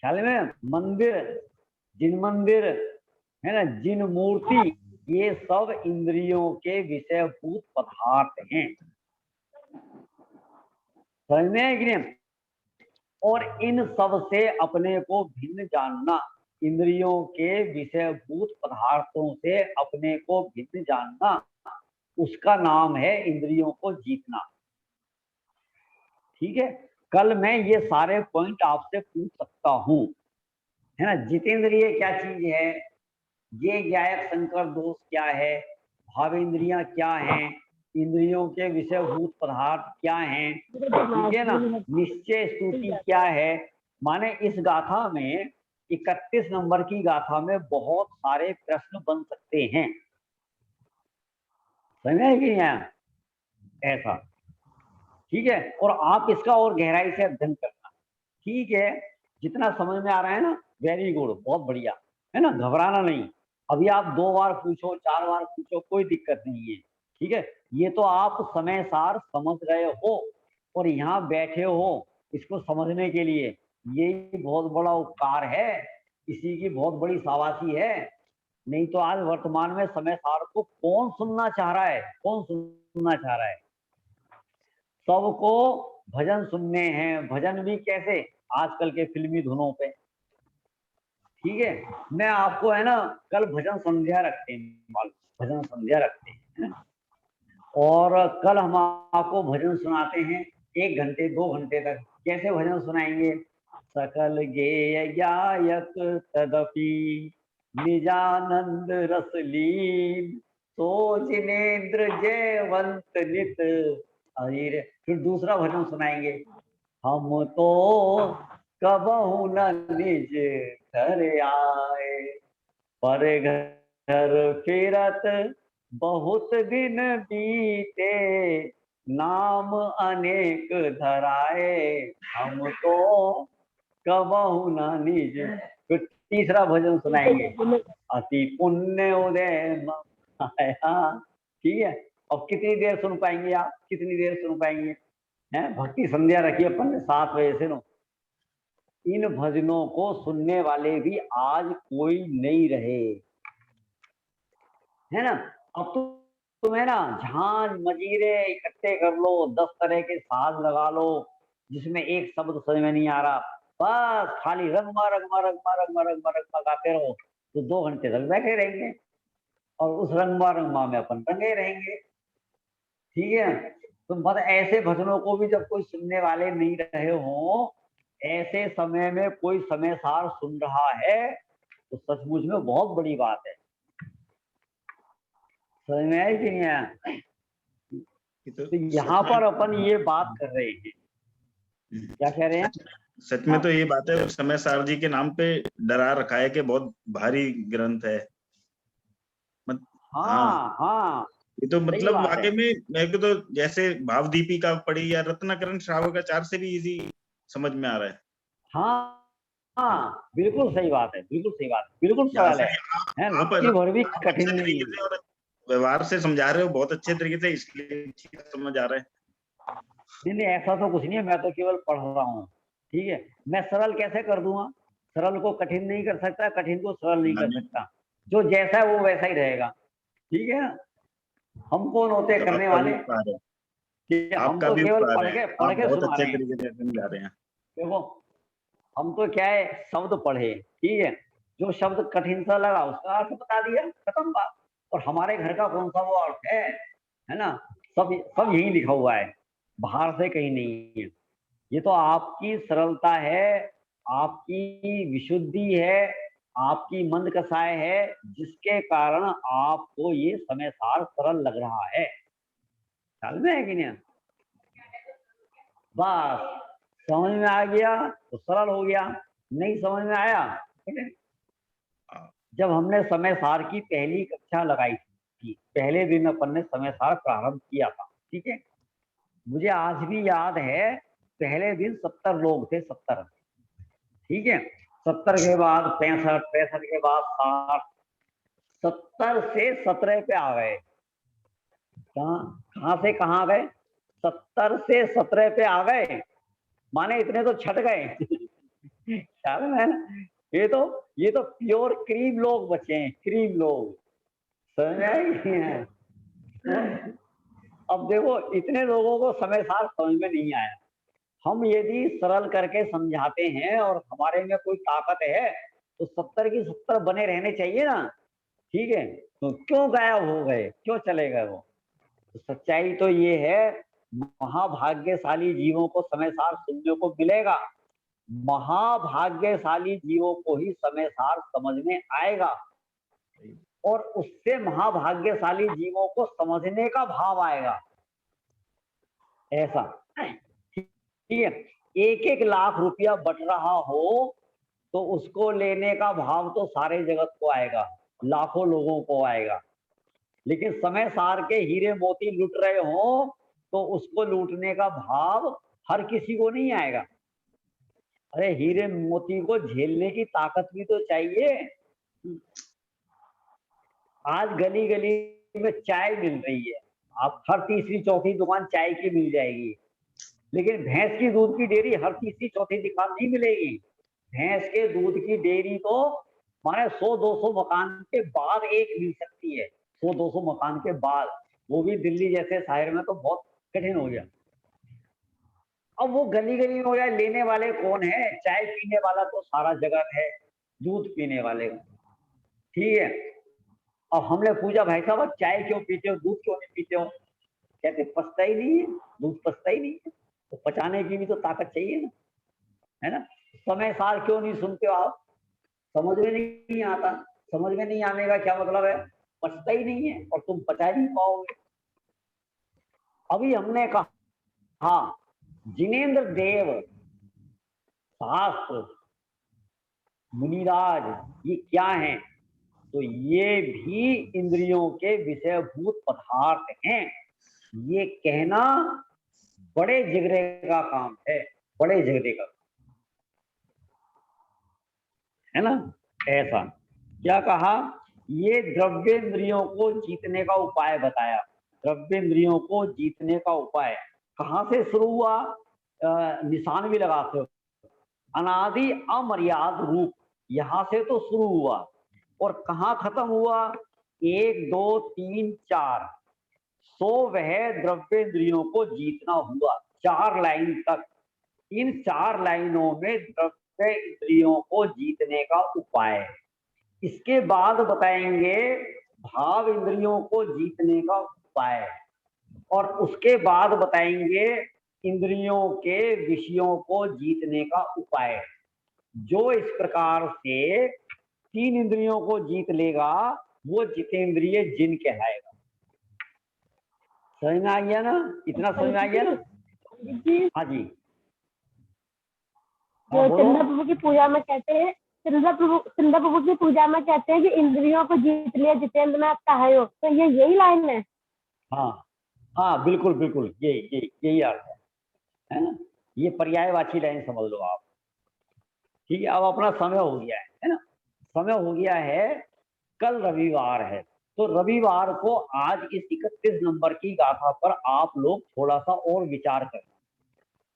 ख्याल में, मंदिर, जिन मंदिर है ना, जिन मूर्ति, ये सब इंद्रियों के विषयभूत पदार्थ हैं। समझ में है कि नहीं। और इन सब से अपने को भिन्न जानना, इंद्रियों के विषयभूत पदार्थों से अपने को भिन्न जानना, उसका नाम है इंद्रियों को जीतना, ठीक है। कल मैं ये सारे पॉइंट आपसे पूछ सकता हूं, है ना। जितेंद्रिय क्या चीज है, ये ज्ञायक संकर दोष क्या है, भावेंद्रियां क्या हैं, इंद्रियों के विषयभूत पदार्थ क्या हैं, ठीक है ना। निश्चय स्तुति क्या है। माने इस गाथा में 31 नंबर की गाथा में बहुत सारे प्रश्न बन सकते हैं, समझे कि नहीं, ऐसा, ठीक है। और आप इसका और गहराई से अध्ययन करना, ठीक है। जितना समझ में आ रहा है ना, वेरी गुड, बहुत बढ़िया, है ना, घबराना नहीं। अभी आप 2 बार पूछो, 4 बार पूछो, कोई दिक्कत नहीं है, ठीक है। ये तो आप समय सार समझ गए हो और यहाँ बैठे हो इसको समझने के लिए, ये बहुत बड़ा उपकार है, इसी की बहुत बड़ी शाबाशी है। नहीं तो आज वर्तमान में समय सार को कौन सुनना चाह रहा है, कौन सुनना चाह रहा है। सबको भजन सुनने हैं, भजन भी कैसे, आजकल के फिल्मी धुनों पे, ठीक है, मैं आपको है ना कल भजन संध्या रखते हैं, भजन संध्या रखते हैं, और कल हम आपको भजन सुनाते हैं 1 घंटे 2 घंटे तक। कैसे भजन सुनाएंगे? सकल गेय गायक तदपि निजानंद रस लीन, तो जिनेन्द्र जयवंत नित अहिर। फिर दूसरा भजन सुनाएंगे, हम तो कबहु न निज घर आए, पर घर फिरत बहुत दिन बीते, नाम अनेक धराए, हम तो कबहु न निज। फिर तीसरा भजन सुनाएंगे, अति पुण्य उदय आया। ठीक है, अब कितनी देर सुन पाएंगे आप? कितनी देर सुन पाएंगे? हैं, भक्ति संध्या रखिए अपन ने 7 बजे से नो। इन भजनों को सुनने वाले भी आज कोई नहीं रहे, है ना। अब तो तुम्हें ना झांझ मजीरे इकट्ठे कर लो, 10 तरह के साज लगा लो, जिसमें एक शब्द समझ में नहीं आ रहा, बस खाली रगमा रगमा रगमा रगमा रगमा रगमा गाते रहो, तो 2 घंटे तक बैठे रहेंगे और उस रगमा रगमा में अपन रंगे रहेंगे। ठीक है, तो मतलब ऐसे भजनों को भी जब कोई सुनने वाले नहीं रहे हों, ऐसे समय में कोई समय सार सुन रहा है, तो सचमुच में बहुत बड़ी बात है। समझ में आई कि नहीं आया? तो यहाँ पर अपन ये बात कर रहे हैं, क्या कह रहे हैं? सच में तो ये बात है, समय सार जी के नाम पे डरा रखा है कि बहुत भारी ग्रंथ है। हाँ हाँ, ये तो मतलब बात है। वाकई में मेरे को तो जैसे भाव दीपिका पढ़ी या रत्नाकरण श्रावकाचार्य से भी इजी समझ में आ रहा है। हाँ हाँ, बिल्कुल सही बात है, बिल्कुल सही बात, बिल्कुल सरल है, आप रत्ती भर भी आप कठिन अच्छे नहीं तरीके से और व्यवहार से समझा रहे हो बहुत अच्छे तरीके से, इसलिए ठीक समझ आ रहा है। नहीं, ऐसा तो कुछ नहीं है, मैं तो केवल पढ़ रहा हूँ। ठीक है, मैं सरल कैसे कर दूंगा? सरल को कठिन नहीं कर सकता, कठिन को सरल नहीं कर सकता, जो जैसा है वो वैसा ही रहेगा। ठीक है, हम कौन होते हैं करने वाले? ठीक है, हम आपका तो भी केवल उपकार पढ़ है, के आप बहुत सुना अच्छे रहे हैं। तरीके से समझा रहे हैं। देखो, हम तो क्या है, शब्द पढ़े, ठीक है, जो शब्द कठिन सा लगा उसका अर्थ बता दिया, खत्म बात। और हमारे घर का कौन सा वो अर्थ है ना, सब सब यही लिखा हुआ है, बाहर से कहीं नहीं है। ये तो आपकी सरलता है, आपकी विशुद्धि है, आपकी मंद कसाय है, जिसके कारण आपको ये समय सार सरल लग रहा है। ख्याल में है कि नहीं? बस समझ में आ गया तो सरल हो गया, नहीं समझ में आया, जब हमने समय सार की पहली कक्षा लगाई थी, पहले दिन अपन ने समय सार प्रारंभ किया था। ठीक है, मुझे आज भी याद है, पहले दिन 70 लोग थे, 70। ठीक है, 70 के बाद 65, 65 के बाद 60, 70 से 17 पे आ गए। कहाँ से कहाँ गए? 70 से 17 पे आ गए, माने इतने तो छट गए। ख्याल में है ना? ये तो प्योर क्रीम लोग बचे हैं, क्रीम लोग। समझ में आई? अब देखो, इतने लोगों को समय सार समझ में नहीं आया। हम यदि सरल करके समझाते हैं और हमारे में कोई ताकत है, तो 70 की 70 बने रहने चाहिए ना। ठीक है, तो क्यों गायब हो गए, क्यों चले गए वो? तो सच्चाई तो ये है, महाभाग्यशाली जीवों को समय सार सुनने को मिलेगा, महाभाग्यशाली जीवों को ही समय सार समझ में आएगा, और उससे महाभाग्यशाली जीवों को समझने का भाव आएगा। ऐसा ठीक है, 1-1 लाख रुपया बट रहा हो तो उसको लेने का भाव तो सारे जगत को आएगा, लाखों लोगों को आएगा। लेकिन समय सार के हीरे मोती लूट रहे हो तो उसको लूटने का भाव हर किसी को नहीं आएगा। अरे हीरे मोती को झेलने की ताकत भी तो चाहिए। आज गली गली में चाय मिल रही है, आप हर तीसरी चौथी दुकान चाय की मिल जाएगी, लेकिन भैंस की दूध की डेयरी हर तीसरी चौथी दुकान नहीं मिलेगी। भैंस के दूध की डेयरी तो माने 100-200 मकान के बाद एक मिल सकती है, 100-200 मकान के बाद, वो भी दिल्ली जैसे शहर में तो बहुत कठिन हो गया। अब वो गली गली में हो जाए, लेने वाले कौन है? चाय पीने वाला तो सारा जगत है, दूध पीने वाले को। ठीक है, अब हमने पूछा भाई साहब चाय क्यों पीते हो, दूध क्यों नहीं पीते हो? कहते पचता ही नहीं है, दूध पचता ही नहीं है। तो पचाने की भी तो ताकत चाहिए ना, है ना। समय सार क्यों नहीं सुनते हो आप? समझ में नहीं आता। समझ में नहीं आने का क्या मतलब है? पचता ही नहीं है और तुम पचा नहीं पाओगे। अभी हमने कहा जिनेंद्र देव शास्त्र मुनिराज ये क्या है? तो ये भी इंद्रियों के विषयभूत पदार्थ हैं। ये कहना बड़े जिगरे का काम है, बड़े जिगरे का, है ना। ऐसा क्या कहा? ये द्रव्येंद्रियों को जीतने का उपाय बताया। द्रव्येंद्रियों को जीतने का उपाय कहाँ से शुरू हुआ? निशान भी लगाते हो, अनादि अमर्याद रूप, यहां से तो शुरू हुआ और कहाँ खत्म हुआ? 1 2 3 4, सो वह द्रव्येंद्रियों को जीतना हुआ। 4 लाइन तक। इन 4 लाइनों में द्रव्य इंद्रियों को जीतने का उपाय। इसके बाद बताएंगे भाव इंद्रियों को जीतने का उपाय और उसके बाद बताएंगे इंद्रियों के विषयों को जीतने का उपाय। जो इस प्रकार से 3 इंद्रियों को जीत लेगा वो जितेंद्रिय जिन कहलाएगा। समझ में आ गया ना? इतना समझ में आ गया ना? हाँ जी, हाँ बोलो। चंद्र प्रभु की पूजा में कहते हैं, चंद्र प्रभु की पूजा में कहते हैं कि इंद्रियों को जीत लिया जितेंद्र में कहा हो, तो ये यही लाइन है। हाँ हाँ बिल्कुल बिल्कुल, यही अर्थ है ना। ये पर्यायवाची लाइन समझ लो आप। ठीक है, अब अपना समय हो गया है ना। समय हो गया है, कल रविवार है, तो रविवार को आज इस 31 नंबर की गाथा पर आप लोग थोड़ा सा और विचार करें,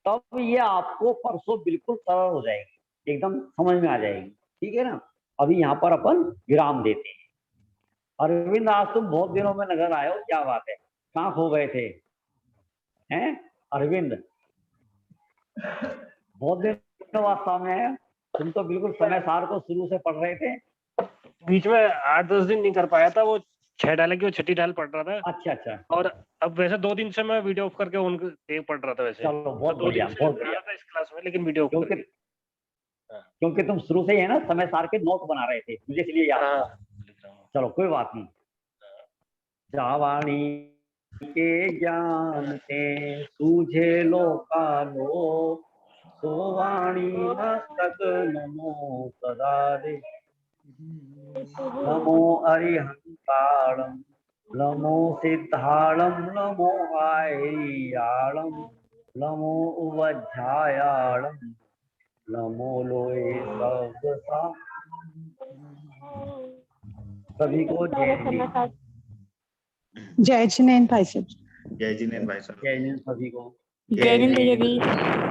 तब ये आपको परसों बिल्कुल सरल हो जाएगी, एकदम समझ में आ जाएगी। ठीक है ना। अभी यहाँ पर अपन विराम देते हैं। अरविंद आज तुम बहुत दिनों में नजर आए हो, क्या बात है, कहाँ खो गए थे? हैं अरविंद, बहुत दिन बाद सामने आया। तुम तो बिल्कुल समय सार को शुरू से पढ़ रहे थे। बीच में 8-10 दिन नहीं कर पाया था, वो 6 डाले की वो छठी डाल पढ़ रहा था। अच्छा अच्छा, और अब वैसे 2 दिन से मैं वीडियो ऑफ करके उन पढ़ रहा था। वैसे चलो बहुत तो 2 बढ़िया, दिन से बहुत जा बढ़िया। रहा था इस क्लास में, लेकिन वीडियो ऑफ करके। क्योंकि तुम शुरू से ही है ना समय सार के नोट बना रहे थे, मुझे इसलिए याद था। चलो कोई बात नहीं। जावाणी के ज्ञान से सूझे लोका लो, सोवाणी मस्तक नमो सदा रे। नमो अरिहंताणम नमो सिद्धाणम नमो आयरियाणम नमो उवध्यायाणम नमो लोए सबसा। सभी को जय हिंद। जय जिनेंद्र भाई साहब। जय जिनेंद्र भाई साहब। जय हिंद सभी को। जय हिंद।